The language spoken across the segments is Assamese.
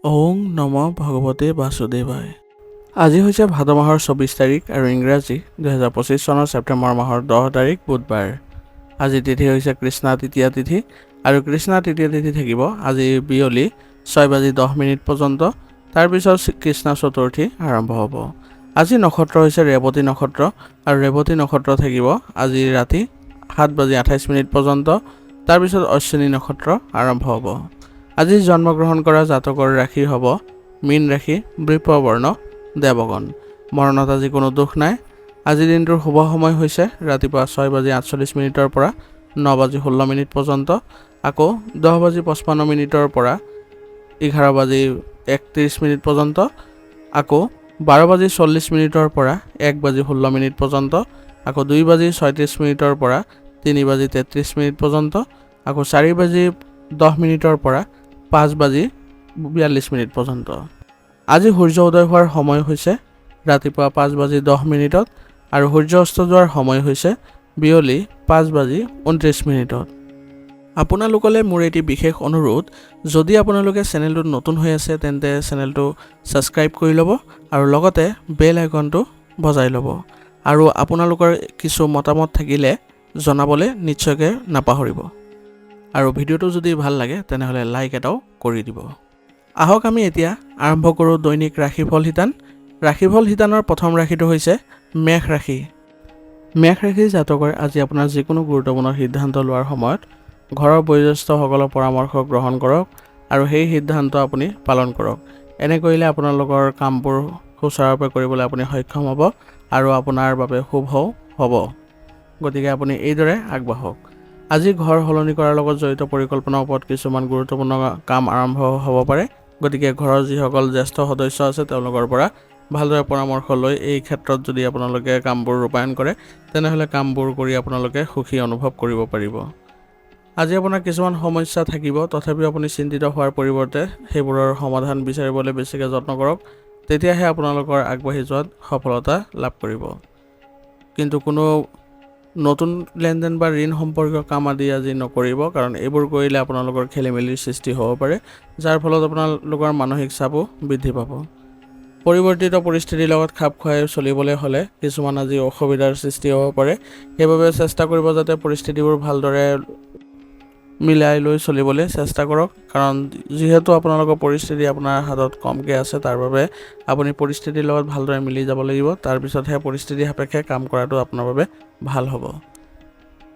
ওং নম ভগৱতে বাসুদেৱায়। আজি হৈছে ভাদ মাহৰ 24 তাৰিখ আৰু ইংৰাজী 2025 চনৰ ছেপ্টেম্বৰ মাহৰ 10 তাৰিখ বুধবাৰ। আজি তিথি হৈছে কৃষ্ণা তৃতীয়া তিথি আৰু কৃষ্ণা তৃতীয়া তিথি থাকিব আজি বিয়লি 6:10 পৰ্যন্ত। তাৰপিছত কৃষ্ণা চতুৰ্থী আৰম্ভ হ'ব। আজি নক্ষত্ৰ হৈছে ৰেৱতী নক্ষত্ৰ আৰু ৰেৱতী নক্ষত্ৰ থাকিব আজি ৰাতি 7:28 পৰ্যন্ত। তাৰপিছত অশ্বিনী নক্ষত্ৰ আৰম্ভ হ'ব। আজি জন্মগ্ৰহণ কৰা জাতকৰ ৰাশি হ'ব মীন ৰাশি, বৃষবৰ্ণ, দেৱগণ। মৰণত আজি কোনো দুখ নাই। আজিৰ দিনটোৰ শুভ সময় হৈছে ৰাতিপুৱা 6:48 পৰা 9:16 পৰ্যন্ত, আকৌ 10:55 পৰা 11:31 পৰ্যন্ত, আকৌ 12:40 পৰা 1:16 পৰ্যন্ত, আকৌ 2:36 পৰা 3:33 পৰ্যন্ত, আকৌ 4:10 পৰা 5:42 পৰ্যন্ত। আজি সূৰ্য উদয় হোৱাৰ সময় হৈছে ৰাতিপুৱা 5:10 আৰু সূৰ্য অস্ত যোৱাৰ সময় হৈছে বিয়লি 5:29। আপোনালোকলৈ মোৰ এটি বিশেষ অনুৰোধ, যদি আপোনালোকে চেনেলটোত নতুন হৈ আছে তেন্তে চেনেলটো ছাবস্ক্ৰাইব কৰি ল'ব আৰু লগতে বেল আইকনটো বজাই ল'ব। আৰু আপোনালোকৰ কিছু মতামত থাকিলে জনাবলৈ নিশ্চয়কৈ নাপাহৰিব। আৰু ভিডিঅ'টো যদি ভাল লাগে তেনেহ'লে লাইক এটাও কৰি দিব। আহক আমি এতিয়া আৰম্ভ কৰোঁ দৈনিক ৰাশিফল শিতান। ৰাশিফল শিতানৰ প্ৰথম ৰাশিটো হৈছে মেষ ৰাশি। মেষ ৰাশিৰ জাতকৰ আজি আপোনাৰ যিকোনো গুৰুত্বপূৰ্ণ সিদ্ধান্ত লোৱাৰ সময়ত ঘৰৰ বয়োজ্যেষ্ঠসকলৰ পৰামৰ্শ গ্ৰহণ কৰক আৰু সেই সিদ্ধান্ত আপুনি পালন কৰক। এনে কৰিলে আপোনালোকৰ কামবোৰ সুচাৰুৰূপে কৰিবলৈ আপুনি সক্ষম হ'ব আৰু আপোনাৰ বাবে শুভ হ'ব। গতিকে আপুনি এইদৰে আগবাঢ়ক। আজি ঘৰ সলনি কৰাৰ লগত জড়িত পৰিকল্পনাৰ ওপৰত কিছুমান গুৰুত্বপূৰ্ণ কাম আৰম্ভ হ'ব পাৰে। গতিকে ঘৰৰ যিসকল জ্যেষ্ঠ সদস্য আছে তেওঁলোকৰ পৰা ভালদৰে পৰামৰ্শ লৈ এই ক্ষেত্ৰত যদি আপোনালোকে কামবোৰ ৰূপায়ণ কৰে তেনেহ'লে কামবোৰ কৰি আপোনালোকে সুখী অনুভৱ কৰিব পাৰিব। আজি আপোনাৰ কিছুমান সমস্যা থাকিব, তথাপিও আপুনি চিন্তিত হোৱাৰ পৰিৱৰ্তে সেইবোৰৰ সমাধান বিচাৰিবলৈ বেছিকৈ যত্ন কৰক। তেতিয়াহে আপোনালোকৰ আগবাঢ়ি যোৱাত সফলতা লাভ কৰিব। কিন্তু কোনো নতুন লেনদেন বা ঋণ সম্পৰ্কীয় কাম আদি আজি নকৰিব, কাৰণ এইবোৰ কৰিলে আপোনালোকৰ খেলিমেলিৰ সৃষ্টি হ'ব পাৰে, যাৰ ফলত আপোনালোকৰ মানসিক চাপো বৃদ্ধি পাব। পৰিৱৰ্তিত পৰিস্থিতিৰ লগত খাপ খুৱাই চলিবলৈ হ'লে কিছুমান আজি অসুবিধাৰ সৃষ্টি হ'ব পাৰে। সেইবাবে চেষ্টা কৰিব যাতে পৰিস্থিতিবোৰ ভালদৰে মিলাই লৈ চলিবলৈ চেষ্টা কৰক, কাৰণ যিহেতু আপোনালোকৰ পৰিস্থিতি আপোনাৰ হাতত কমকৈ আছে, তাৰ বাবে আপুনি পৰিস্থিতিৰ লগত ভালদৰে মিলি যাব লাগিব। তাৰপিছতহে পৰিস্থিতি সাপেক্ষে কাম কৰাটো আপোনাৰ বাবে ভাল হ'ব।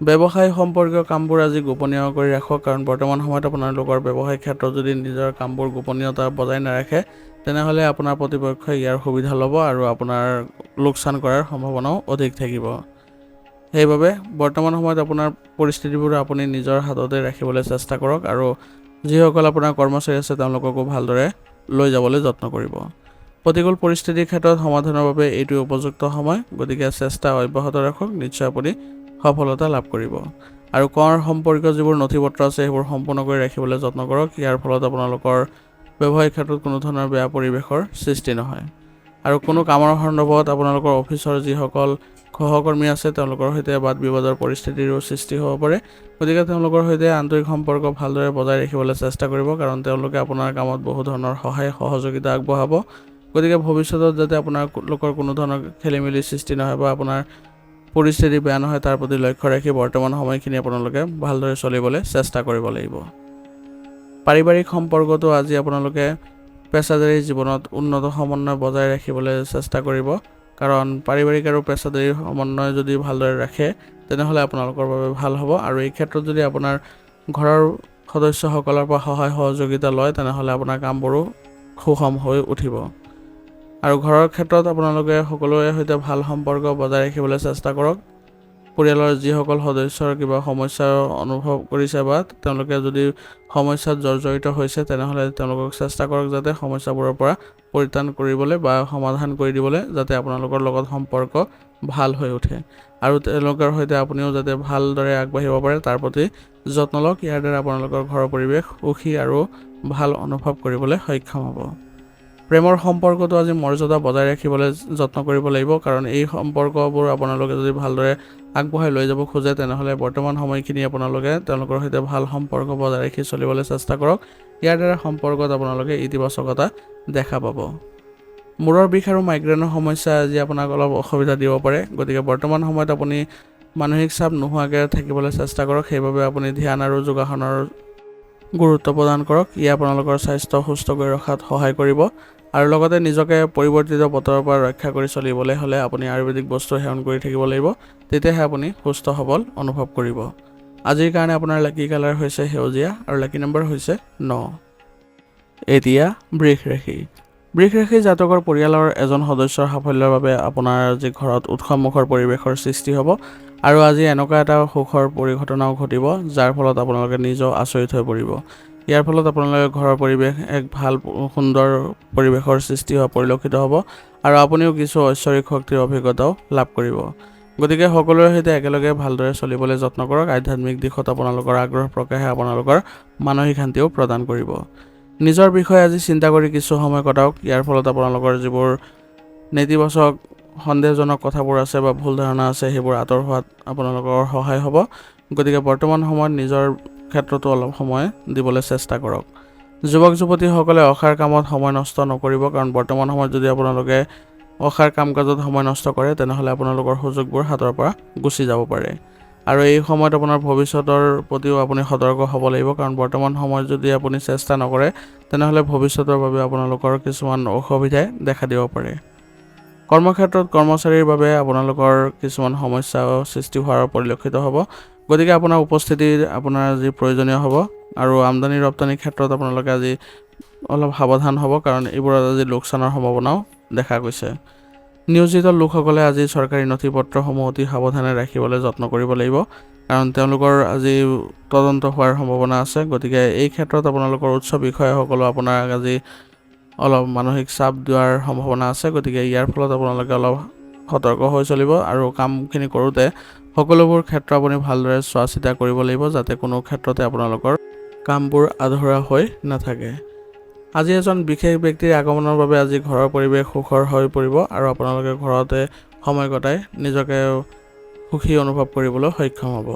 ব্যৱসায় সম্পৰ্কীয় কামবোৰ আজি গোপনীয় কৰি ৰাখক, কাৰণ বৰ্তমান সময়ত আপোনালোকৰ ব্যৱসায়িক ক্ষেত্ৰত যদি নিজৰ কামবোৰ গোপনীয়তা বজাই নাৰাখে তেনেহ'লে আপোনাৰ প্ৰতিপক্ষই ইয়াৰ সুবিধা ল'ব আৰু আপোনাৰ লোকচান কৰাৰ সম্ভাৱনাও অধিক থাকিব। সেইবাবে বৰ্তমান সময়ত আপোনাৰ পৰিস্থিতিবোৰ আপুনি নিজৰ হাততে ৰাখিবলৈ চেষ্টা কৰক আৰু যিসকল আপোনাৰ কৰ্মচাৰী আছে তেওঁলোককো ভালদৰে লৈ যাবলৈ যত্ন কৰিব। প্ৰতিকূল পৰিস্থিতিৰ ক্ষেত্ৰত সমাধানৰ বাবে এইটো উপযুক্ত সময়। গতিকে চেষ্টা অব্যাহত ৰাখক, নিশ্চয় আপুনি সফলতা লাভ কৰিব। আৰু কৰ সম্পৰ্কীয় যিবোৰ নথিপত্ৰ আছে সেইবোৰ সম্পূৰ্ণ কৰি ৰাখিবলৈ যত্ন কৰক। ইয়াৰ ফলত আপোনালোকৰ ব্যৱসায়িক ক্ষেত্ৰত কোনো ধৰণৰ বেয়া পৰিৱেশৰ সৃষ্টি নহয়। আৰু কোনো কামৰ সন্দৰ্ভত আপোনালোকৰ অফিচৰ যিসকল সহকৰ্মী আছে তেওঁলোকৰ সৈতে বাদ বিবাদৰ পৰিস্থিতিৰো সৃষ্টি হ'ব পাৰে। গতিকে তেওঁলোকৰ সৈতে আন্তৰিক সম্পৰ্ক ভালদৰে বজাই ৰাখিবলৈ চেষ্টা কৰিব, কাৰণ তেওঁলোকে আপোনাৰ কামত বহু ধৰণৰ সহায় সহযোগিতা আগবঢ়াব। গতিকে ভৱিষ্যতত যাতে আপোনালোকৰ কোনো ধৰণৰ খেলিমেলিৰ সৃষ্টি নহয় বা আপোনাৰ পৰিস্থিতি বেয়া নহয় তাৰ প্ৰতি লক্ষ্য ৰাখি বৰ্তমান সময়খিনি আপোনালোকে ভালদৰে চলিবলৈ চেষ্টা কৰিব লাগিব। পাৰিবাৰিক সম্পৰ্কটো আজি আপোনালোকে পেছাদাৰী জীৱনত উন্নত সমন্বয় বজাই ৰাখিবলৈ চেষ্টা কৰিব, কাৰণ পাৰিবাৰিক আৰু পেছাদাৰী সমন্বয় যদি ভালদৰে ৰাখে তেনেহ'লে আপোনালোকৰ বাবে ভাল হ'ব। আৰু এই ক্ষেত্ৰত যদি আপোনাৰ ঘৰৰ সদস্যসকলৰ পৰা সহায় সহযোগিতা লয় তেনেহ'লে আপোনাৰ কামবোৰো সুষম হৈ উঠিব। আৰু ঘৰৰ ক্ষেত্ৰত আপোনালোকে সকলোৰে সৈতে ভাল সম্পৰ্ক বজাই ৰাখিবলৈ চেষ্টা কৰক। পৰিয়ালৰ যিসকল সদস্যৰ কিবা সমস্যা অনুভৱ কৰিছে বা তেওঁলোকে যদি সমস্যাত জৰ্জৰিত হৈছে তেনেহ'লে তেওঁলোকক চেষ্টা কৰক যাতে সমস্যাবোৰৰ পৰা পৰিত্ৰাণ কৰিবলৈ বা সমাধান কৰি দিবলৈ, যাতে আপোনালোকৰ লগত সম্পৰ্ক ভাল হৈ উঠে আৰু তেওঁলোকৰ সৈতে আপুনিও যাতে ভালদৰে আগবাঢ়িব পাৰে তাৰ প্ৰতি যত্ন লওক। ইয়াৰ দ্বাৰা আপোনালোকৰ ঘৰৰ পৰিৱেশ সুখী আৰু ভাল অনুভৱ কৰিবলৈ সক্ষম হ'ব। প্ৰেমৰ সম্পৰ্কটো আজি মৰ্যাদা বজাই ৰাখিবলৈ যত্ন কৰিব লাগিব, কাৰণ এই সম্পৰ্কবোৰ আপোনালোকে যদি ভালদৰে আগবঢ়াই লৈ যাব খোজে তেনেহ'লে বৰ্তমান সময়খিনি আপোনালোকে তেওঁলোকৰ সৈতে ভাল সম্পৰ্ক বজাই ৰাখি চলিবলৈ চেষ্টা কৰক। ইয়াৰ দ্বাৰা সম্পৰ্কত আপোনালোকে ইতিবাচকতা দেখা পাব। মূৰৰ বিষ আৰু মাইগ্ৰেনৰ সমস্যা আজি আপোনাক অলপ অসুবিধা দিব পাৰে, গতিকে বৰ্তমান সময়ত আপুনি মানসিক চাপ নোহোৱাকৈ থাকিবলৈ চেষ্টা কৰক। সেইবাবে আপুনি ধ্যান আৰু যোগাসনৰ গুৰুত্ব প্ৰদান কৰক। ই আপোনালোকৰ স্বাস্থ্য সুস্থ কৰি ৰখাত সহায় কৰিব। আৰু লগতে নিজকে পৰিৱৰ্তিত বতৰৰ পৰা ৰক্ষা কৰি চলিবলৈ হ'লে আপুনি আয়ুৰ্বেদিক বস্তু সেৱন কৰি থাকিব লাগিব, তেতিয়াহে আপুনি সুস্থ সবল অনুভৱ কৰিব। আজিৰ কাৰণে আপোনাৰ লাকি কালাৰ হৈছে সেউজীয়া আৰু লাকি নম্বৰ হৈছে 9। এতিয়া বৃষ ৰাশি। বৃষ ৰাশি জাতকৰ পৰিয়ালৰ এজন সদস্যৰ সাফল্যৰ বাবে আপোনাৰ আজি ঘৰত উৎসৱমুখৰ পৰিৱেশৰ সৃষ্টি হ'ব আৰু আজি এনেকুৱা এটা সুখৰ পৰিঘটনাও ঘটিব যাৰ ফলত আপোনালোকে নিজেও আচৰিত হৈ পৰিব। ইয়াৰ ফলত আপোনালোকৰ ঘৰৰ পৰিৱেশ এক ভাল সুন্দৰ পৰিৱেশৰ সৃষ্টি হোৱা পৰিলক্ষিত হ'ব আৰু আপুনিও কিছু ঐশ্বৰিক শক্তিৰ অভিজ্ঞতাও লাভ কৰিব। গতিকে সকলোৰে সৈতে একেলগে ভালদৰে চলিবলৈ যত্ন কৰক। আধ্যাত্মিক দিশত আপোনালোকৰ আগ্ৰহ প্ৰকাশে আপোনালোকৰ মানসিক শান্তিও প্ৰদান কৰিব। নিজৰ বিষয়ে আজি চিন্তা কৰি কিছু সময় কটাওক। ইয়াৰ ফলত আপোনালোকৰ যিবোৰ নেতিবাচক সন্দেহজনক কথাবোৰ আছে বা ভুল ধাৰণা আছে সেইবোৰ আঁতৰ হোৱাত আপোনালোকৰ সহায় হ'ব। গতিকে বৰ্তমান সময়ত নিজৰ ক্ষেত্ৰতো অলপ সময় দিবলৈ চেষ্টা কৰক। যুৱক যুৱতীসকলে অসাৰ কামত সময় নষ্ট নকৰিব, কাৰণ বৰ্তমান সময়ত যদি আপোনালোকে অসাৰ কাম কাজত সময় নষ্ট কৰে তেনেহ'লে আপোনালোকৰ সুযোগবোৰ হাতৰ পৰা গুচি যাব পাৰে। আৰু এই সময়ত আপোনাৰ ভৱিষ্যতৰ প্ৰতিও আপুনি সতৰ্ক হ'ব লাগিব, কাৰণ বৰ্তমান সময়ত যদি আপুনি চেষ্টা নকৰে তেনেহ'লে ভৱিষ্যতৰ বাবে আপোনালোকৰ কিছুমান অসুবিধাই দেখা দিব পাৰে। কৰ্মক্ষেত্ৰত কৰ্মচাৰীৰ বাবে আপোনালোকৰ কিছুমান সমস্যাও সৃষ্টি হোৱাৰ পৰিলক্ষিত হ'ব। গতিকে আপোনাৰ উপস্থিতি আপোনাৰ যি প্ৰয়োজনীয় হ'ব আৰু আমদানি ৰপ্তানিৰ ক্ষেত্ৰত আপোনালোকে আজি অলপ সাৱধান হ'ব, কাৰণ এইবোৰত আজি লোকচানৰ সম্ভাৱনাও দেখা গৈছে। নিয়োজিত লোকসকলে আজি চৰকাৰী নথি পত্ৰসমূহ অতি সাৱধানে ৰাখিবলৈ যত্ন কৰিব লাগিব, কাৰণ তেওঁলোকৰ আজি তদন্ত হোৱাৰ সম্ভাৱনা আছে। গতিকে এই ক্ষেত্ৰত আপোনালোকৰ উচ্চ বিষয়াসকলেও আপোনাক আজি অলপ মানসিক চাপ দিয়াৰ সম্ভাৱনা আছে। গতিকে ইয়াৰ ফলত আপোনালোকে অলপ সতৰ্ক হৈ চলিব আৰু কামখিনি কৰোঁতে সকলোবোৰ ক্ষেত্ৰ আপুনি ভালদৰে চোৱা চিতা কৰিব লাগিব, যাতে কোনো ক্ষেত্ৰতে আপোনালোকৰ কামবোৰ আধৰুৱা হৈ নাথাকে। আজি এজন বিশেষ ব্যক্তিৰ আগমনৰ বাবে আজি ঘৰৰ পৰিৱেশ সুখৰ হৈ পৰিব আৰু আপোনালোকে ঘৰতে সময় কটাই নিজকে সুখী অনুভৱ কৰিবলৈ সক্ষম হ'ব।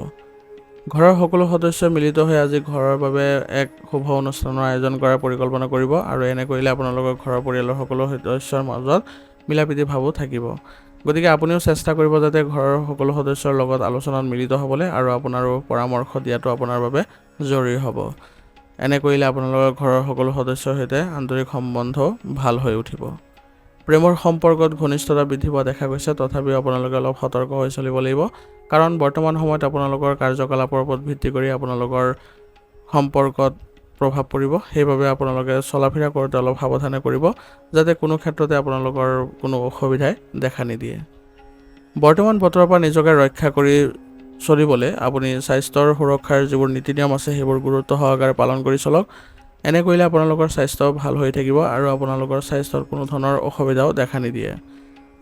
ঘৰৰ সকলো সদস্যই মিলিত হৈ আজি ঘৰৰ বাবে এক শুভ অনুষ্ঠানৰ আয়োজন কৰাৰ পৰিকল্পনা কৰিব আৰু এনে কৰিলে আপোনালোকৰ ঘৰৰ পৰিয়ালৰ সকলো সদস্যৰ মাজত মিলাপ্ৰীতি ভাৱো থাকিব। গতিকে আপুনিও চেষ্টা কৰিব যাতে ঘৰৰ সকলো সদস্যৰ লগত আলোচনাত মিলিত হ'বলৈ, আৰু আপোনাৰো পৰামৰ্শ দিয়াটো আপোনাৰ বাবে জৰুৰী হ'ব। এনে কৰিলে আপোনালোকৰ ঘৰৰ সকলো সদস্যৰ সৈতে আন্তৰিক সম্বন্ধও ভাল হৈ উঠিব। প্ৰেমৰ সম্পৰ্কত ঘনিষ্ঠতা বৃদ্ধি পোৱা দেখা গৈছে, তথাপিও আপোনালোকে অলপ সতৰ্ক হৈ চলিব লাগিব, কাৰণ বৰ্তমান সময়ত আপোনালোকৰ কাৰ্যকলাপৰ ওপৰত ভিত্তি কৰি আপোনালোকৰ সম্পৰ্কত প্ৰভাৱ পৰিব। সেইবাবে আপোনালোকে চলা ফিৰা কৰোঁতে অলপ সাৱধানে কৰিব, যাতে কোনো ক্ষেত্ৰতে আপোনালোকৰ কোনো অসুবিধাই দেখা নিদিয়ে। বৰ্তমান বতৰৰ পৰা নিজকে ৰক্ষা কৰি চলিবলৈ আপুনি স্বাস্থ্যৰ সুৰক্ষাৰ যিবোৰ নীতি নিয়ম আছে সেইবোৰ গুৰুত্ব সহকাৰে পালন কৰি চলক। এনে কৰিলে আপোনালোকৰ স্বাস্থ্য ভাল হৈ থাকিব আৰু আপোনালোকৰ স্বাস্থ্যত কোনো ধৰণৰ অসুবিধাও দেখা নিদিয়ে।